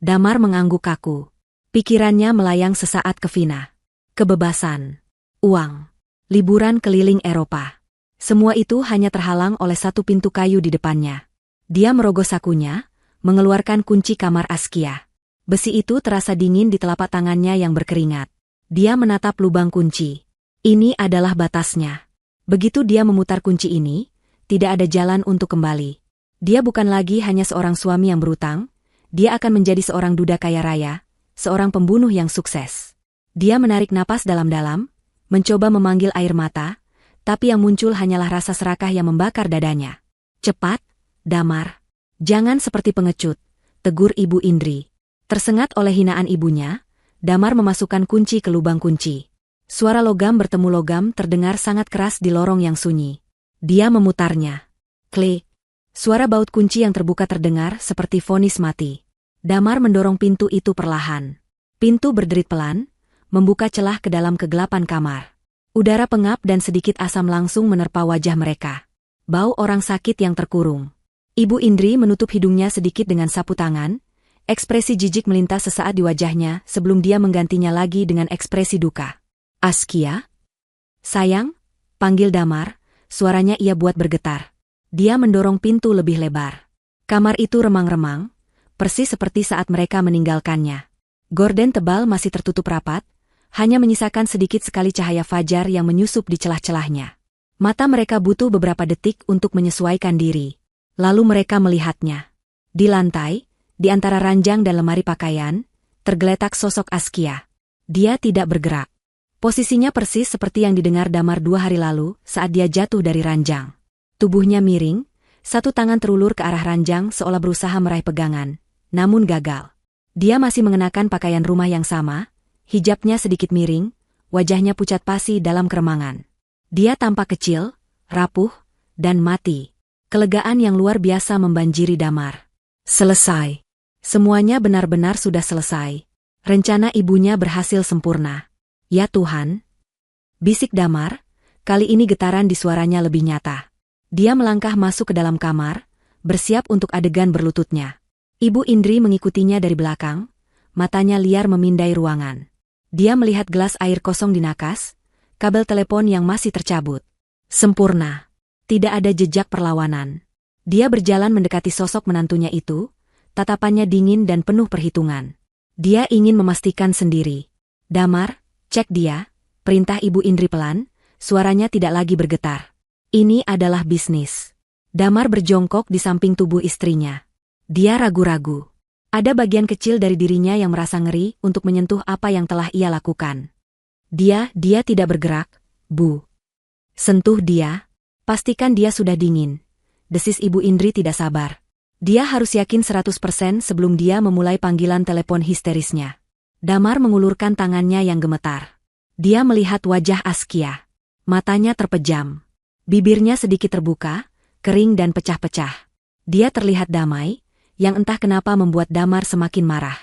Damar mengangguk kaku. Pikirannya melayang sesaat ke Vina. Kebebasan. Uang. Liburan keliling Eropa. Semua itu hanya terhalang oleh satu pintu kayu di depannya. Dia merogoh sakunya, mengeluarkan kunci kamar Askia. Besi itu terasa dingin di telapak tangannya yang berkeringat. Dia menatap lubang kunci. Ini adalah batasnya. Begitu dia memutar kunci ini, tidak ada jalan untuk kembali. Dia bukan lagi hanya seorang suami yang berutang, dia akan menjadi seorang duda kaya raya, seorang pembunuh yang sukses. Dia menarik napas dalam-dalam, mencoba memanggil air mata, tapi yang muncul hanyalah rasa serakah yang membakar dadanya. Cepat, Damar. Jangan seperti pengecut, tegur Ibu Indri. Tersengat oleh hinaan ibunya, Damar memasukkan kunci ke lubang kunci. Suara logam bertemu logam terdengar sangat keras di lorong yang sunyi. Dia memutarnya. Klik. Suara baut kunci yang terbuka terdengar seperti vonis mati. Damar mendorong pintu itu perlahan. Pintu berderit pelan, membuka celah ke dalam kegelapan kamar. Udara pengap dan sedikit asam langsung menerpa wajah mereka. Bau orang sakit yang terkurung. Ibu Indri menutup hidungnya sedikit dengan sapu tangan. Ekspresi jijik melintas sesaat di wajahnya sebelum dia menggantinya lagi dengan ekspresi duka. Askia? Sayang? Panggil Damar, suaranya ia buat bergetar. Dia mendorong pintu lebih lebar. Kamar itu remang-remang, persis seperti saat mereka meninggalkannya. Gorden tebal masih tertutup rapat, hanya menyisakan sedikit sekali cahaya fajar yang menyusup di celah-celahnya. Mata mereka butuh beberapa detik untuk menyesuaikan diri. Lalu mereka melihatnya. Di lantai, di antara ranjang dan lemari pakaian, tergeletak sosok Askia. Dia tidak bergerak. Posisinya persis seperti yang didengar Damar 2 hari lalu saat dia jatuh dari ranjang. Tubuhnya miring, satu tangan terulur ke arah ranjang seolah berusaha meraih pegangan, namun gagal. Dia masih mengenakan pakaian rumah yang sama, hijabnya sedikit miring, wajahnya pucat pasi dalam keremangan. Dia tampak kecil, rapuh, dan mati. Kelegaan yang luar biasa membanjiri Damar. Selesai. Semuanya benar-benar sudah selesai. Rencana ibunya berhasil sempurna. Ya Tuhan. Bisik Damar, kali ini getaran di suaranya lebih nyata. Dia melangkah masuk ke dalam kamar, bersiap untuk adegan berlututnya. Ibu Indri mengikutinya dari belakang, matanya liar memindai ruangan. Dia melihat gelas air kosong di nakas, kabel telepon yang masih tercabut. Sempurna. Tidak ada jejak perlawanan. Dia berjalan mendekati sosok menantunya itu, tatapannya dingin dan penuh perhitungan. Dia ingin memastikan sendiri. Damar, cek dia, perintah Ibu Indri pelan, suaranya tidak lagi bergetar. Ini adalah bisnis. Damar berjongkok di samping tubuh istrinya. Dia ragu-ragu. Ada bagian kecil dari dirinya yang merasa ngeri untuk menyentuh apa yang telah ia lakukan. Dia tidak bergerak, Bu. Sentuh dia, pastikan dia sudah dingin. Desis Ibu Indri tidak sabar. Dia harus yakin 100% sebelum dia memulai panggilan telepon histerisnya. Damar mengulurkan tangannya yang gemetar. Dia melihat wajah Askia. Matanya terpejam. Bibirnya sedikit terbuka, kering dan pecah-pecah. Dia terlihat damai, yang entah kenapa membuat Damar semakin marah.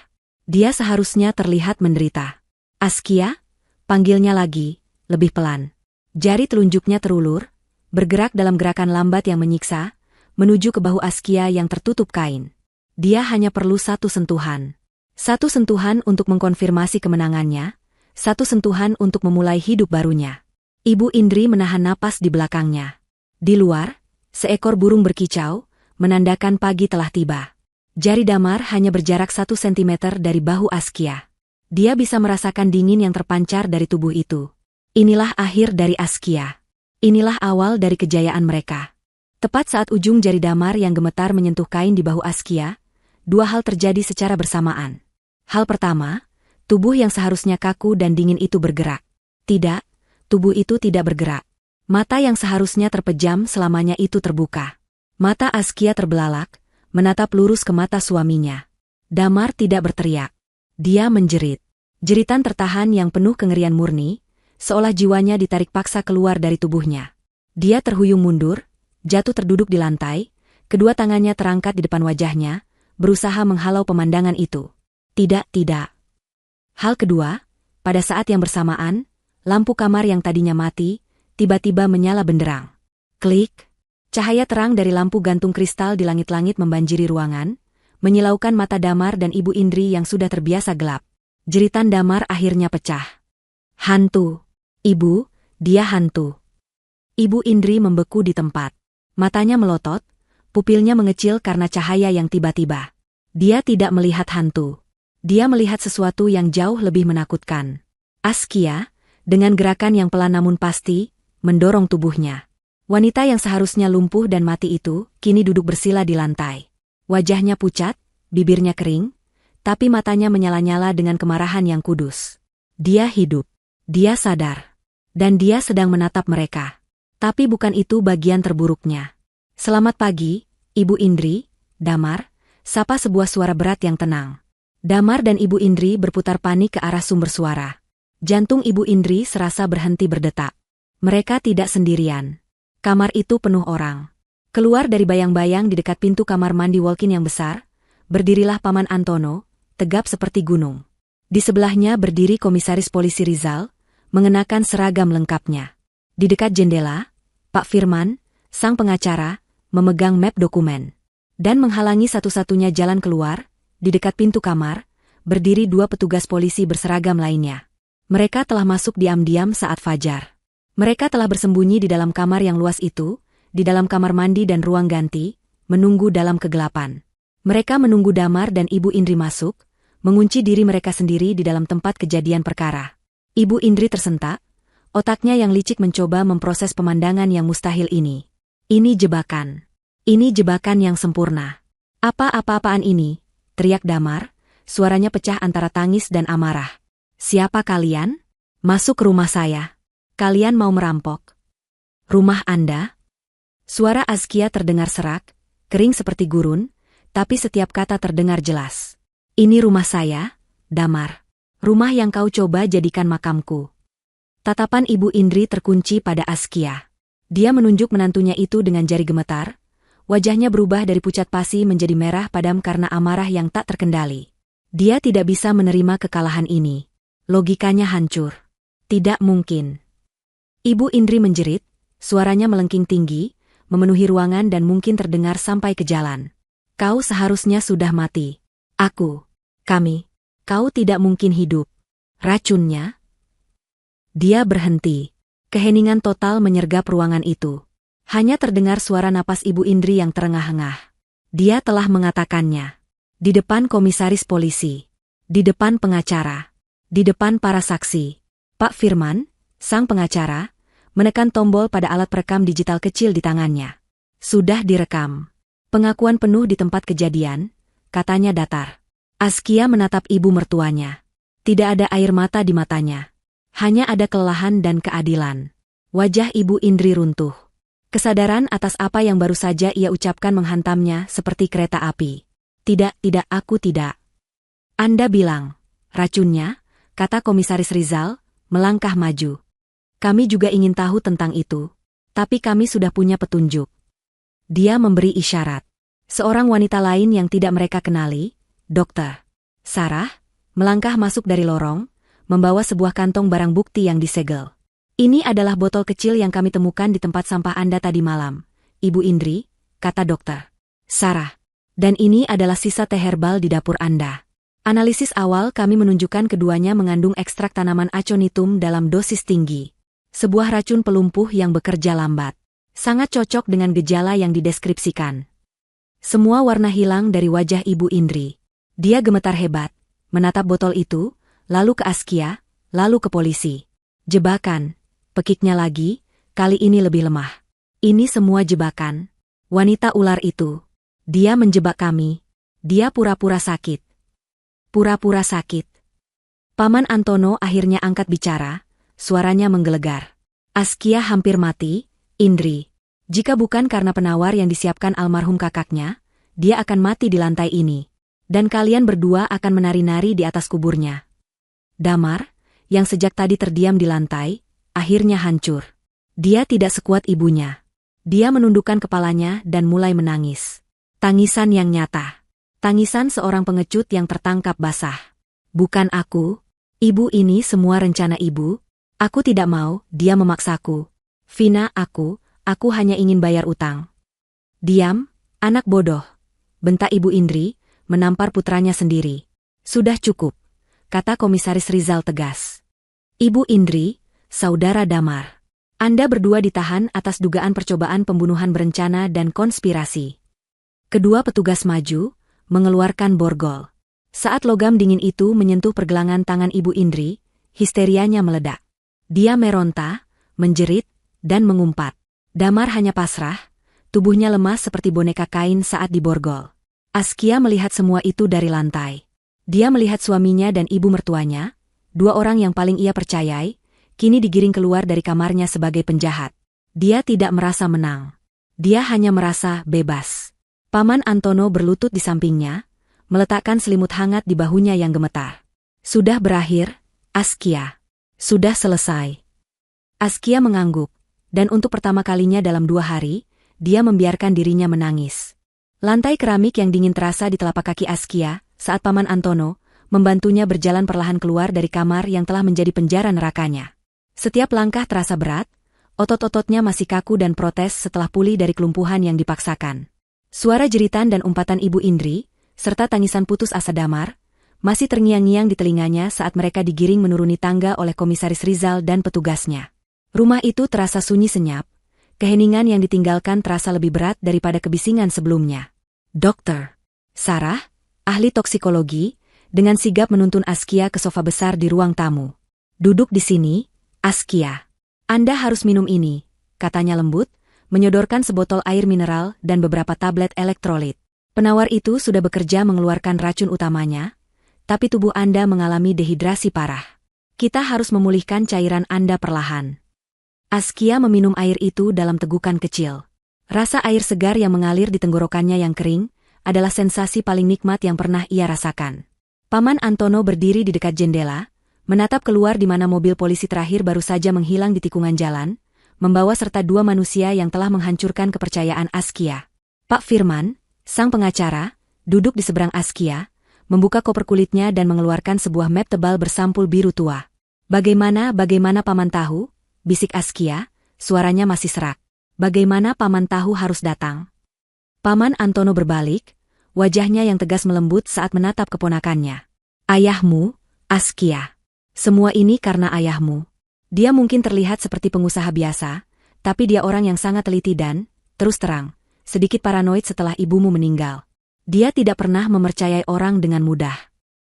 Dia seharusnya terlihat menderita. Askia? Panggilnya lagi, lebih pelan. Jari telunjuknya terulur, bergerak dalam gerakan lambat yang menyiksa, menuju ke bahu Askia yang tertutup kain. Dia hanya perlu satu sentuhan. Satu sentuhan untuk mengkonfirmasi kemenangannya, satu sentuhan untuk memulai hidup barunya. Ibu Indri menahan napas di belakangnya. Di luar, seekor burung berkicau, menandakan pagi telah tiba. Jari Damar hanya berjarak 1 sentimeter dari bahu Askia. Dia bisa merasakan dingin yang terpancar dari tubuh itu. Inilah akhir dari Askia. Inilah awal dari kejayaan mereka. Tepat saat ujung jari Damar yang gemetar menyentuh kain di bahu Askia, 2 hal terjadi secara bersamaan. Hal pertama, tubuh yang seharusnya kaku dan dingin itu bergerak. Tidak, tubuh itu tidak bergerak. Mata yang seharusnya terpejam selamanya itu terbuka. Mata Askia terbelalak, menatap lurus ke mata suaminya. Damar tidak berteriak. Dia menjerit. Jeritan tertahan yang penuh kengerian murni, seolah jiwanya ditarik paksa keluar dari tubuhnya. Dia terhuyung mundur, jatuh terduduk di lantai, kedua tangannya terangkat di depan wajahnya, berusaha menghalau pemandangan itu. Tidak. Hal kedua, pada saat yang bersamaan, lampu kamar yang tadinya mati, tiba-tiba menyala benderang. Klik. Cahaya terang dari lampu gantung kristal di langit-langit membanjiri ruangan, menyilaukan mata Damar dan Ibu Indri yang sudah terbiasa gelap. Jeritan Damar akhirnya pecah. Hantu. Ibu, dia hantu. Ibu Indri membeku di tempat. Matanya melotot, pupilnya mengecil karena cahaya yang tiba-tiba. Dia tidak melihat hantu. Dia melihat sesuatu yang jauh lebih menakutkan. Askia, dengan gerakan yang pelan namun pasti, mendorong tubuhnya. Wanita yang seharusnya lumpuh dan mati itu, kini duduk bersila di lantai. Wajahnya pucat, bibirnya kering, tapi matanya menyala-nyala dengan kemarahan yang kudus. Dia hidup. Dia sadar. Dan dia sedang menatap mereka. Tapi bukan itu bagian terburuknya. Selamat pagi, Ibu Indri, Damar, sapa sebuah suara berat yang tenang. Damar dan Ibu Indri berputar panik ke arah sumber suara. Jantung Ibu Indri serasa berhenti berdetak. Mereka tidak sendirian. Kamar itu penuh orang. Keluar dari bayang-bayang di dekat pintu kamar mandi walk-in yang besar, berdirilah Paman Antono, tegap seperti gunung. Di sebelahnya berdiri Komisaris Polisi Rizal, mengenakan seragam lengkapnya. Di dekat jendela, Pak Firman, sang pengacara, memegang map dokumen. Dan menghalangi satu-satunya jalan keluar, di dekat pintu kamar, berdiri dua petugas polisi berseragam lainnya. Mereka telah masuk diam-diam saat fajar. Mereka telah bersembunyi di dalam kamar yang luas itu, di dalam kamar mandi dan ruang ganti, menunggu dalam kegelapan. Mereka menunggu Damar dan Ibu Indri masuk, mengunci diri mereka sendiri di dalam tempat kejadian perkara. Ibu Indri tersentak, otaknya yang licik mencoba memproses pemandangan yang mustahil ini. Ini jebakan. Ini jebakan yang sempurna. Apa-apaan ini? Teriak Damar, suaranya pecah antara tangis dan amarah. Siapa kalian? Masuk ke rumah saya. Kalian mau merampok? Rumah Anda? Suara Askia terdengar serak, kering seperti gurun, tapi setiap kata terdengar jelas. Ini rumah saya, Damar. Rumah yang kau coba jadikan makamku. Tatapan Ibu Indri terkunci pada Askia. Dia menunjuk menantunya itu dengan jari gemetar. Wajahnya berubah dari pucat pasi menjadi merah padam karena amarah yang tak terkendali. Dia tidak bisa menerima kekalahan ini. Logikanya hancur. Tidak mungkin. Ibu Indri menjerit, suaranya melengking tinggi, memenuhi ruangan dan mungkin terdengar sampai ke jalan. Kau seharusnya sudah mati. Kau tidak mungkin hidup. Racunnya? Dia berhenti. Keheningan total menyergap ruangan itu. Hanya terdengar suara napas Ibu Indri yang terengah-engah. Dia telah mengatakannya. Di depan komisaris polisi. Di depan pengacara. Di depan para saksi. Pak Firman, sang pengacara, menekan tombol pada alat perekam digital kecil di tangannya. Sudah direkam. Pengakuan penuh di tempat kejadian, katanya datar. Askia menatap ibu mertuanya. Tidak ada air mata di matanya. Hanya ada kelelahan dan keadilan. Wajah Ibu Indri runtuh. Kesadaran atas apa yang baru saja ia ucapkan menghantamnya seperti kereta api. Tidak, aku tidak. Anda bilang, racunnya, kata Komisaris Rizal, melangkah maju. Kami juga ingin tahu tentang itu, tapi kami sudah punya petunjuk. Dia memberi isyarat. Seorang wanita lain yang tidak mereka kenali, Dokter Sarah, melangkah masuk dari lorong, membawa sebuah kantong barang bukti yang disegel. Ini adalah botol kecil yang kami temukan di tempat sampah Anda tadi malam, Ibu Indri, kata Dokter Sarah. Dan ini adalah sisa teh herbal di dapur Anda. Analisis awal kami menunjukkan keduanya mengandung ekstrak tanaman aconitum dalam dosis tinggi. Sebuah racun pelumpuh yang bekerja lambat. Sangat cocok dengan gejala yang dideskripsikan. Semua warna hilang dari wajah Ibu Indri. Dia gemetar hebat, menatap botol itu, lalu ke Askia, lalu ke polisi. Jebakan, pekiknya lagi, kali ini lebih lemah. Ini semua jebakan. Wanita ular itu. Dia menjebak kami. Dia pura-pura sakit. Pura-pura sakit. Paman Antono akhirnya angkat bicara, suaranya menggelegar. Askia hampir mati, Indri. Jika bukan karena penawar yang disiapkan almarhum kakaknya, dia akan mati di lantai ini. Dan kalian berdua akan menari-nari di atas kuburnya. Damar, yang sejak tadi terdiam di lantai, akhirnya hancur. Dia tidak sekuat ibunya. Dia menundukkan kepalanya dan mulai menangis. Tangisan yang nyata. Tangisan seorang pengecut yang tertangkap basah. Bukan aku. Ibu, ini semua rencana ibu. Aku tidak mau, dia memaksaku. Vina, aku hanya ingin bayar utang. Diam, anak bodoh. Bentak Ibu Indri, menampar putranya sendiri. Sudah cukup, kata Komisaris Rizal tegas. Ibu Indri, saudara Damar. Anda berdua ditahan atas dugaan percobaan pembunuhan berencana dan konspirasi. Kedua petugas maju, mengeluarkan borgol. Saat logam dingin itu menyentuh pergelangan tangan Ibu Indri, histerianya meledak. Dia meronta, menjerit, dan mengumpat. Damar hanya pasrah, tubuhnya lemas seperti boneka kain saat diborgol. Askia melihat semua itu dari lantai. Dia melihat suaminya dan ibu mertuanya, dua orang yang paling ia percayai, kini digiring keluar dari kamarnya sebagai penjahat. Dia tidak merasa menang. Dia hanya merasa bebas. Paman Antono berlutut di sampingnya, meletakkan selimut hangat di bahunya yang gemetar. Sudah berakhir, Askia. Sudah selesai. Askia mengangguk, dan untuk pertama kalinya dalam 2 hari, dia membiarkan dirinya menangis. Lantai keramik yang dingin terasa di telapak kaki Askia saat Paman Antono membantunya berjalan perlahan keluar dari kamar yang telah menjadi penjara nerakanya. Setiap langkah terasa berat, otot-ototnya masih kaku dan protes setelah pulih dari kelumpuhan yang dipaksakan. Suara jeritan dan umpatan Ibu Indri, serta tangisan putus asa Damar, masih terngiang-ngiang di telinganya saat mereka digiring menuruni tangga oleh Komisaris Rizal dan petugasnya. Rumah itu terasa sunyi senyap, keheningan yang ditinggalkan terasa lebih berat daripada kebisingan sebelumnya. Dokter Sarah, ahli toksikologi, dengan sigap menuntun Askia ke sofa besar di ruang tamu. Duduk di sini, Askia. Anda harus minum ini, katanya lembut, menyodorkan sebotol air mineral dan beberapa tablet elektrolit. Penawar itu sudah bekerja mengeluarkan racun utamanya, tapi tubuh Anda mengalami dehidrasi parah. Kita harus memulihkan cairan Anda perlahan. Askia meminum air itu dalam tegukan kecil. Rasa air segar yang mengalir di tenggorokannya yang kering adalah sensasi paling nikmat yang pernah ia rasakan. Paman Antono berdiri di dekat jendela, menatap keluar di mana mobil polisi terakhir baru saja menghilang di tikungan jalan, membawa serta 2 manusia yang telah menghancurkan kepercayaan Askia. Pak Firman, sang pengacara, duduk di seberang Askia, membuka koper kulitnya dan mengeluarkan sebuah map tebal bersampul biru tua. Bagaimana Paman tahu? Bisik Askia, suaranya masih serak. Bagaimana Paman tahu harus datang? Paman Antono berbalik, wajahnya yang tegas melembut saat menatap keponakannya. Ayahmu, Askia. Semua ini karena ayahmu. Dia mungkin terlihat seperti pengusaha biasa, tapi dia orang yang sangat teliti dan, terus terang, sedikit paranoid setelah ibumu meninggal. Dia tidak pernah mempercayai orang dengan mudah.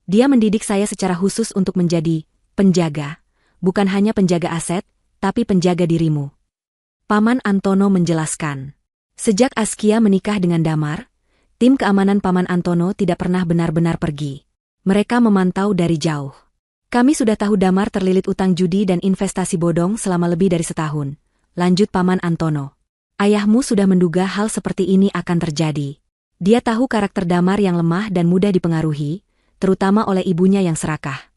Dia mendidik saya secara khusus untuk menjadi penjaga, bukan hanya penjaga aset, tapi penjaga dirimu. Paman Antono menjelaskan. Sejak Askia menikah dengan Damar, tim keamanan Paman Antono tidak pernah benar-benar pergi. Mereka memantau dari jauh. Kami sudah tahu Damar terlilit utang judi dan investasi bodong selama lebih dari setahun, lanjut Paman Antono. Ayahmu sudah menduga hal seperti ini akan terjadi. Dia tahu karakter Damar yang lemah dan mudah dipengaruhi, terutama oleh ibunya yang serakah.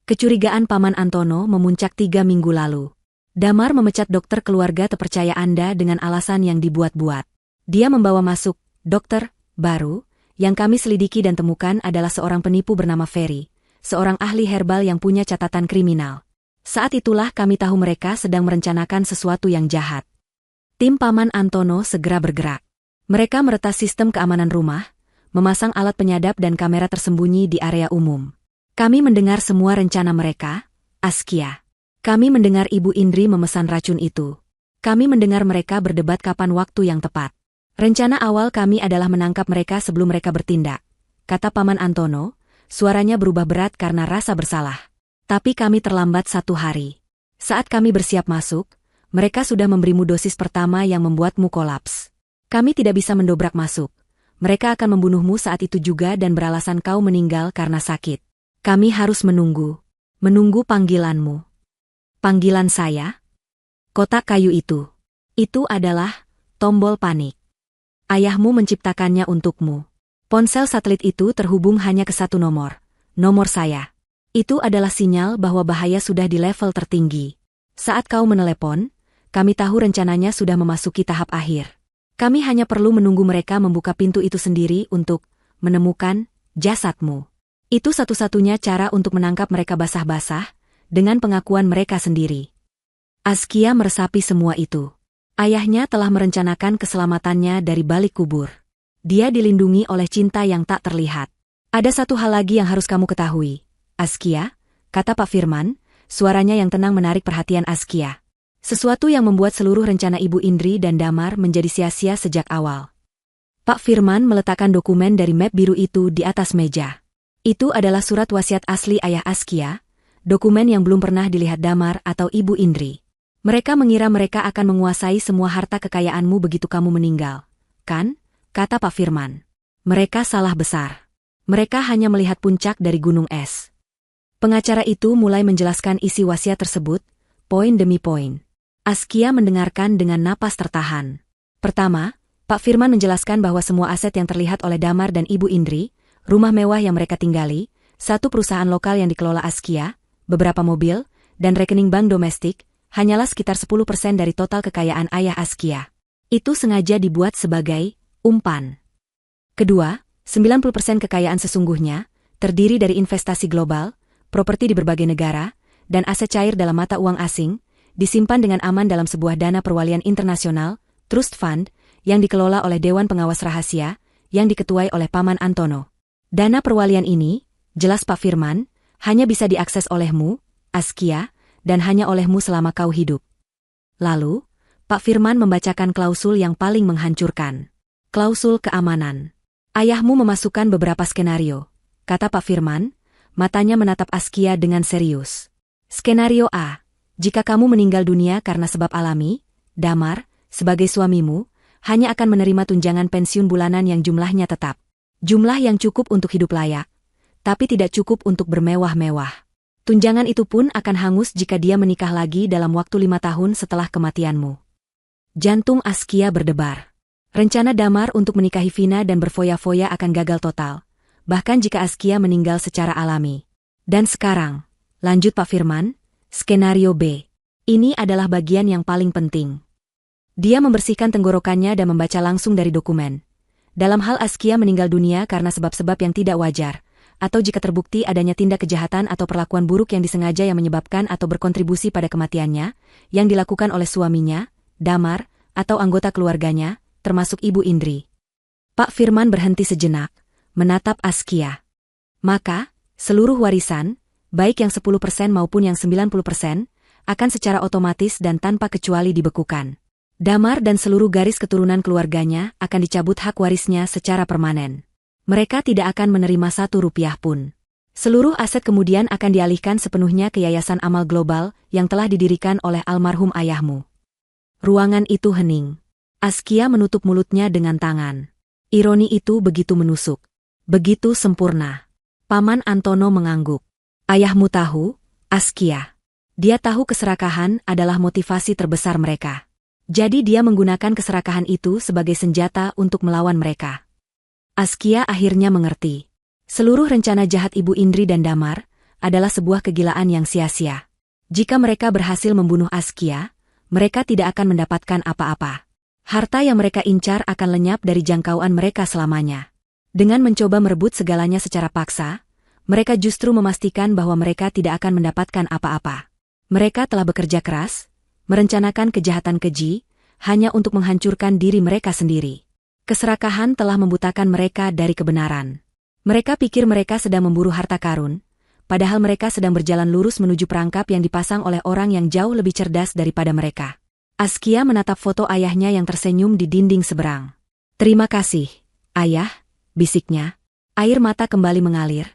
Kecurigaan Paman Antono memuncak 3 minggu lalu. Damar memecat dokter keluarga terpercaya Anda dengan alasan yang dibuat-buat. Dia membawa masuk dokter baru, yang kami selidiki dan temukan adalah seorang penipu bernama Ferry, seorang ahli herbal yang punya catatan kriminal. Saat itulah kami tahu mereka sedang merencanakan sesuatu yang jahat. Tim Paman Antono segera bergerak. Mereka meretas sistem keamanan rumah, memasang alat penyadap dan kamera tersembunyi di area umum. Kami mendengar semua rencana mereka, Askia. Kami mendengar Ibu Indri memesan racun itu. Kami mendengar mereka berdebat kapan waktu yang tepat. Rencana awal kami adalah menangkap mereka sebelum mereka bertindak, kata Paman Antono. Suaranya berubah berat karena rasa bersalah. Tapi kami terlambat 1 hari. Saat kami bersiap masuk, mereka sudah memberimu dosis pertama yang membuatmu kolaps. Kami tidak bisa mendobrak masuk. Mereka akan membunuhmu saat itu juga dan beralasan kau meninggal karena sakit. Kami harus menunggu. Menunggu panggilanmu. Panggilan saya? Kotak kayu itu. Itu adalah tombol panik. Ayahmu menciptakannya untukmu. Ponsel satelit itu terhubung hanya ke 1 nomor. Nomor saya. Itu adalah sinyal bahwa bahaya sudah di level tertinggi. Saat kau menelepon, kami tahu rencananya sudah memasuki tahap akhir. Kami hanya perlu menunggu mereka membuka pintu itu sendiri untuk menemukan jasadmu. Itu satu-satunya cara untuk menangkap mereka basah-basah, dengan pengakuan mereka sendiri. Askia meresapi semua itu. Ayahnya telah merencanakan keselamatannya dari balik kubur. Dia dilindungi oleh cinta yang tak terlihat. Ada satu hal lagi yang harus kamu ketahui, Askia, kata Pak Firman, suaranya yang tenang menarik perhatian Askia. Sesuatu yang membuat seluruh rencana Ibu Indri dan Damar menjadi sia-sia sejak awal. Pak Firman meletakkan dokumen dari map biru itu di atas meja. Itu adalah surat wasiat asli ayah Askia, dokumen yang belum pernah dilihat Damar atau Ibu Indri. Mereka mengira mereka akan menguasai semua harta kekayaanmu begitu kamu meninggal, kan? Kata Pak Firman. Mereka salah besar. Mereka hanya melihat puncak dari gunung es. Pengacara itu mulai menjelaskan isi wasiat tersebut, poin demi poin. Askia mendengarkan dengan napas tertahan. Pertama, Pak Firman menjelaskan bahwa semua aset yang terlihat oleh Damar dan Ibu Indri, rumah mewah yang mereka tinggali, satu perusahaan lokal yang dikelola Askia, beberapa mobil, dan rekening bank domestik, hanyalah sekitar 10% dari total kekayaan ayah Askia. Itu sengaja dibuat sebagai umpan. Kedua, 90% kekayaan sesungguhnya terdiri dari investasi global, properti di berbagai negara, dan aset cair dalam mata uang asing, disimpan dengan aman dalam sebuah dana perwalian internasional, Trust Fund, yang dikelola oleh Dewan Pengawas Rahasia, yang diketuai oleh Paman Antono. Dana perwalian ini, jelas Pak Firman, hanya bisa diakses olehmu, Askia, dan hanya olehmu selama kau hidup. Lalu, Pak Firman membacakan klausul yang paling menghancurkan. Klausul keamanan. Ayahmu memasukkan beberapa skenario, kata Pak Firman, matanya menatap Askia dengan serius. Skenario A. Jika kamu meninggal dunia karena sebab alami, Damar, sebagai suamimu, hanya akan menerima tunjangan pensiun bulanan yang jumlahnya tetap. Jumlah yang cukup untuk hidup layak, tapi tidak cukup untuk bermewah-mewah. Tunjangan itu pun akan hangus jika dia menikah lagi dalam waktu 5 tahun setelah kematianmu. Jantung Askia berdebar. Rencana Damar untuk menikahi Vina dan berfoya-foya akan gagal total, bahkan jika Askia meninggal secara alami. Dan sekarang, lanjut Pak Firman, skenario B. Ini adalah bagian yang paling penting. Dia membersihkan tenggorokannya dan membaca langsung dari dokumen. Dalam hal Askia meninggal dunia karena sebab-sebab yang tidak wajar, atau jika terbukti adanya tindak kejahatan atau perlakuan buruk yang disengaja yang menyebabkan atau berkontribusi pada kematiannya, yang dilakukan oleh suaminya, Damar, atau anggota keluarganya, termasuk Ibu Indri. Pak Firman berhenti sejenak, menatap Askia. Maka, seluruh warisan, baik yang 10% maupun yang 90%, akan secara otomatis dan tanpa kecuali dibekukan. Damar dan seluruh garis keturunan keluarganya akan dicabut hak warisnya secara permanen. Mereka tidak akan menerima 1 rupiah pun. Seluruh aset kemudian akan dialihkan sepenuhnya ke Yayasan Amal Global yang telah didirikan oleh almarhum ayahmu. Ruangan itu hening. Askia menutup mulutnya dengan tangan. Ironi itu begitu menusuk. Begitu sempurna. Paman Antono mengangguk. Ayahmu tahu, Askia. Dia tahu keserakahan adalah motivasi terbesar mereka. Jadi dia menggunakan keserakahan itu sebagai senjata untuk melawan mereka. Askia akhirnya mengerti. Seluruh rencana jahat Ibu Indri dan Damar adalah sebuah kegilaan yang sia-sia. Jika mereka berhasil membunuh Askia, mereka tidak akan mendapatkan apa-apa. Harta yang mereka incar akan lenyap dari jangkauan mereka selamanya. Dengan mencoba merebut segalanya secara paksa, mereka justru memastikan bahwa mereka tidak akan mendapatkan apa-apa. Mereka telah bekerja keras, merencanakan kejahatan keji, hanya untuk menghancurkan diri mereka sendiri. Keserakahan telah membutakan mereka dari kebenaran. Mereka pikir mereka sedang memburu harta karun, padahal mereka sedang berjalan lurus menuju perangkap yang dipasang oleh orang yang jauh lebih cerdas daripada mereka. Askia menatap foto ayahnya yang tersenyum di dinding seberang. Terima kasih, ayah, bisiknya. Air mata kembali mengalir,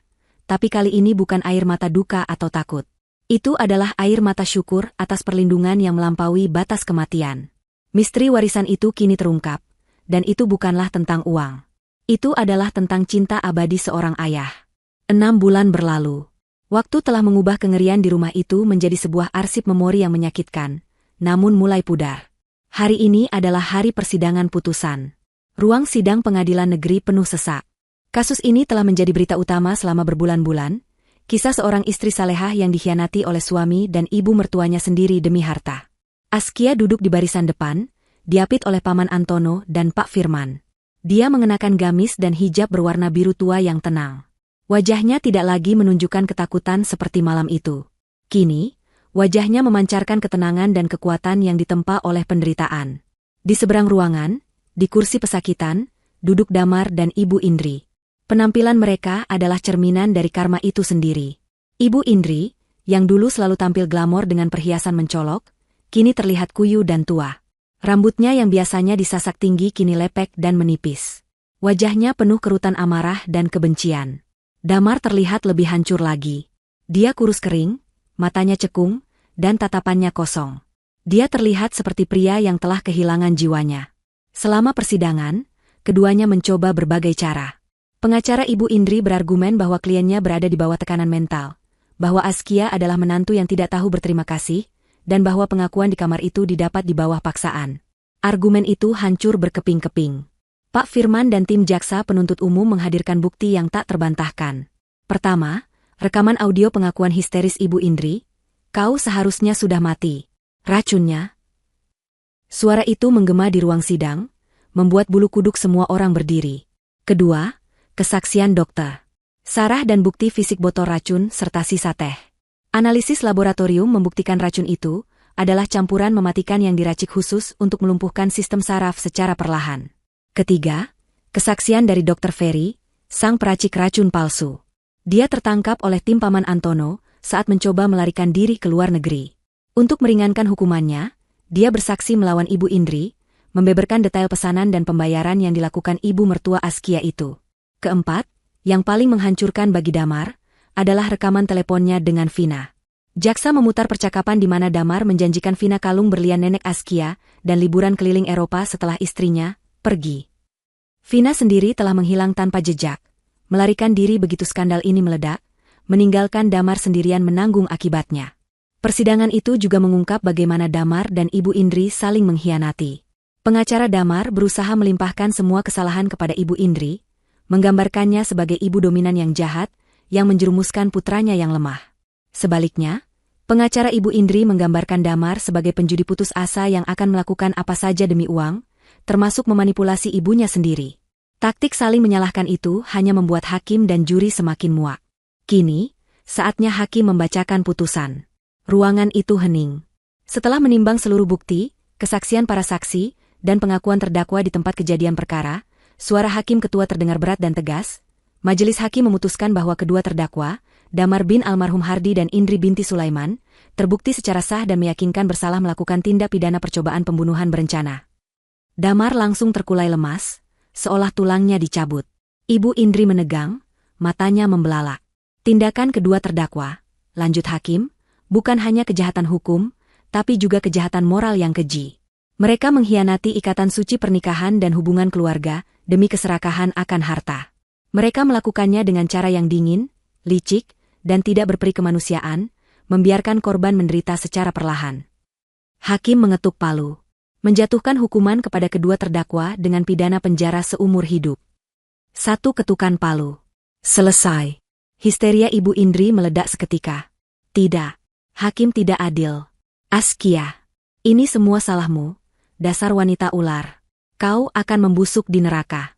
tapi kali ini bukan air mata duka atau takut. Itu adalah air mata syukur atas perlindungan yang melampaui batas kematian. Misteri warisan itu kini terungkap, dan itu bukanlah tentang uang. Itu adalah tentang cinta abadi seorang ayah. 6 bulan berlalu. Waktu telah mengubah kengerian di rumah itu menjadi sebuah arsip memori yang menyakitkan, namun mulai pudar. Hari ini adalah hari persidangan putusan. Ruang sidang pengadilan negeri penuh sesak. Kasus ini telah menjadi berita utama selama berbulan-bulan, kisah seorang istri salehah yang dikhianati oleh suami dan ibu mertuanya sendiri demi harta. Askia duduk di barisan depan, diapit oleh Paman Antono dan Pak Firman. Dia mengenakan gamis dan hijab berwarna biru tua yang tenang. Wajahnya tidak lagi menunjukkan ketakutan seperti malam itu. Kini, wajahnya memancarkan ketenangan dan kekuatan yang ditempa oleh penderitaan. Di seberang ruangan, di kursi pesakitan, duduk Damar dan Ibu Indri. Penampilan mereka adalah cerminan dari karma itu sendiri. Ibu Indri, yang dulu selalu tampil glamor dengan perhiasan mencolok, kini terlihat kuyu dan tua. Rambutnya yang biasanya disasak tinggi kini lepek dan menipis. Wajahnya penuh kerutan amarah dan kebencian. Damar terlihat lebih hancur lagi. Dia kurus kering, matanya cekung, dan tatapannya kosong. Dia terlihat seperti pria yang telah kehilangan jiwanya. Selama persidangan, keduanya mencoba berbagai cara. Pengacara Ibu Indri berargumen bahwa kliennya berada di bawah tekanan mental, bahwa Askia adalah menantu yang tidak tahu berterima kasih, dan bahwa pengakuan di kamar itu didapat di bawah paksaan. Argumen itu hancur berkeping-keping. Pak Firman dan tim jaksa penuntut umum menghadirkan bukti yang tak terbantahkan. Pertama, rekaman audio pengakuan histeris Ibu Indri, "Kau seharusnya sudah mati. Racunnya." Suara itu menggema di ruang sidang, membuat bulu kuduk semua orang berdiri. Kedua, kesaksian dokter Sarah dan bukti fisik botol racun serta sisa teh. Analisis laboratorium membuktikan racun itu adalah campuran mematikan yang diracik khusus untuk melumpuhkan sistem saraf secara perlahan. Ketiga, kesaksian dari Dr. Ferry, sang peracik racun palsu. Dia tertangkap oleh tim Paman Antono saat mencoba melarikan diri ke luar negeri. Untuk meringankan hukumannya, dia bersaksi melawan Ibu Indri, membeberkan detail pesanan dan pembayaran yang dilakukan ibu mertua Askia itu. Keempat, yang paling menghancurkan bagi Damar, adalah rekaman teleponnya dengan Vina. Jaksa memutar percakapan di mana Damar menjanjikan Vina kalung berlian nenek Askia dan liburan keliling Eropa setelah istrinya pergi. Vina sendiri telah menghilang tanpa jejak, melarikan diri begitu skandal ini meledak, meninggalkan Damar sendirian menanggung akibatnya. Persidangan itu juga mengungkap bagaimana Damar dan Ibu Indri saling mengkhianati. Pengacara Damar berusaha melimpahkan semua kesalahan kepada Ibu Indri, menggambarkannya sebagai ibu dominan yang jahat, yang menjerumuskan putranya yang lemah. Sebaliknya, pengacara Ibu Indri menggambarkan Damar sebagai penjudi putus asa yang akan melakukan apa saja demi uang, termasuk memanipulasi ibunya sendiri. Taktik saling menyalahkan itu hanya membuat hakim dan juri semakin muak. Kini, saatnya hakim membacakan putusan. Ruangan itu hening. Setelah menimbang seluruh bukti, kesaksian para saksi, dan pengakuan terdakwa di tempat kejadian perkara, suara hakim ketua terdengar berat dan tegas. Majelis hakim memutuskan bahwa kedua terdakwa, Damar bin almarhum Hardi dan Indri binti Sulaiman, terbukti secara sah dan meyakinkan bersalah melakukan tindak pidana percobaan pembunuhan berencana. Damar langsung terkulai lemas, seolah tulangnya dicabut. Ibu Indri menegang, matanya membelalak. Tindakan kedua terdakwa, lanjut hakim, bukan hanya kejahatan hukum, tapi juga kejahatan moral yang keji. Mereka mengkhianati ikatan suci pernikahan dan hubungan keluarga demi keserakahan akan harta. Mereka melakukannya dengan cara yang dingin, licik, dan tidak berperi kemanusiaan, membiarkan korban menderita secara perlahan. Hakim mengetuk palu, menjatuhkan hukuman kepada kedua terdakwa dengan pidana penjara seumur hidup. Satu ketukan palu. Selesai. Histeria Ibu Indri meledak seketika. Tidak. Hakim tidak adil. Askia, ini semua salahmu, dasar wanita ular. Kau akan membusuk di neraka.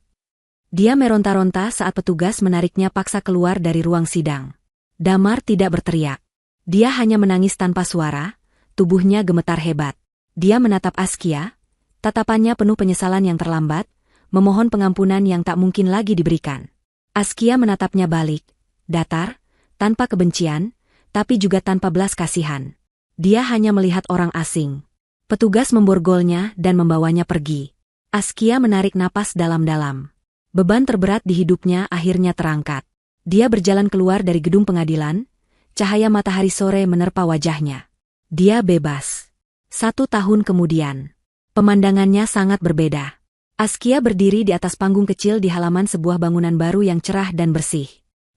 Dia meronta-ronta saat petugas menariknya paksa keluar dari ruang sidang. Damar tidak berteriak. Dia hanya menangis tanpa suara, tubuhnya gemetar hebat. Dia menatap Askia, tatapannya penuh penyesalan yang terlambat, memohon pengampunan yang tak mungkin lagi diberikan. Askia menatapnya balik, datar, tanpa kebencian, tapi juga tanpa belas kasihan. Dia hanya melihat orang asing. Petugas memborgolnya dan membawanya pergi. Askia menarik napas dalam-dalam. Beban terberat di hidupnya akhirnya terangkat. Dia berjalan keluar dari gedung pengadilan, cahaya matahari sore menerpa wajahnya. Dia bebas. 1 tahun kemudian, pemandangannya sangat berbeda. Askia berdiri di atas panggung kecil di halaman sebuah bangunan baru yang cerah dan bersih.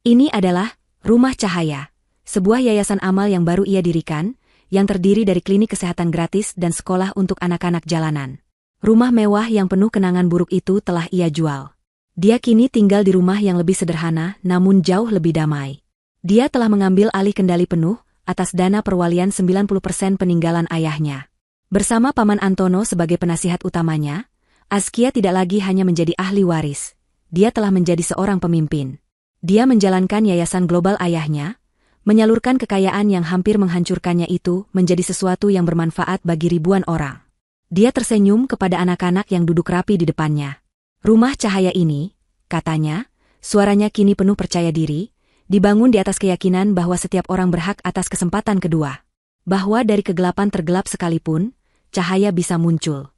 Ini adalah Rumah Cahaya, sebuah yayasan amal yang baru ia dirikan, yang terdiri dari klinik kesehatan gratis dan sekolah untuk anak-anak jalanan. Rumah mewah yang penuh kenangan buruk itu telah ia jual. Dia kini tinggal di rumah yang lebih sederhana namun jauh lebih damai. Dia telah mengambil alih kendali penuh atas dana perwalian 90% peninggalan ayahnya. Bersama Paman Antono sebagai penasihat utamanya, Askia tidak lagi hanya menjadi ahli waris. Dia telah menjadi seorang pemimpin. Dia menjalankan yayasan global ayahnya, menyalurkan kekayaan yang hampir menghancurkannya itu menjadi sesuatu yang bermanfaat bagi ribuan orang. Dia tersenyum kepada anak-anak yang duduk rapi di depannya. Rumah Cahaya ini, katanya, suaranya kini penuh percaya diri, dibangun di atas keyakinan bahwa setiap orang berhak atas kesempatan kedua. Bahwa dari kegelapan tergelap sekalipun, cahaya bisa muncul.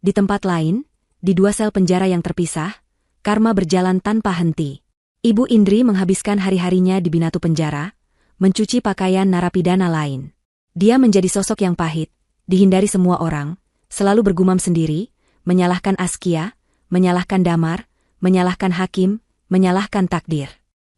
Di tempat lain, di 2 sel penjara yang terpisah, karma berjalan tanpa henti. Ibu Indri menghabiskan hari-harinya di binatu penjara, mencuci pakaian narapidana lain. Dia menjadi sosok yang pahit, dihindari semua orang, selalu bergumam sendiri, menyalahkan Askia, menyalahkan Damar, menyalahkan hakim, menyalahkan takdir.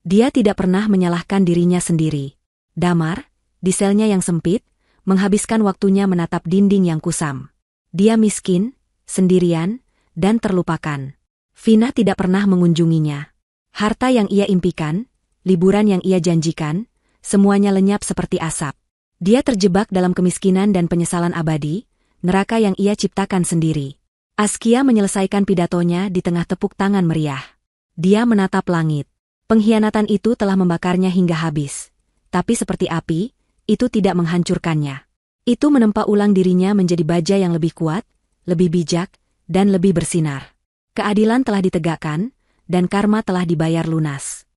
Dia tidak pernah menyalahkan dirinya sendiri. Damar, di selnya yang sempit, menghabiskan waktunya menatap dinding yang kusam. Dia miskin, sendirian, dan terlupakan. Vina tidak pernah mengunjunginya. Harta yang ia impikan, liburan yang ia janjikan, semuanya lenyap seperti asap. Dia terjebak dalam kemiskinan dan penyesalan abadi, neraka yang ia ciptakan sendiri. Askia menyelesaikan pidatonya di tengah tepuk tangan meriah. Dia menatap langit. Pengkhianatan itu telah membakarnya hingga habis. Tapi seperti api, itu tidak menghancurkannya. Itu menempa ulang dirinya menjadi baja yang lebih kuat, lebih bijak, dan lebih bersinar. Keadilan telah ditegakkan, dan karma telah dibayar lunas.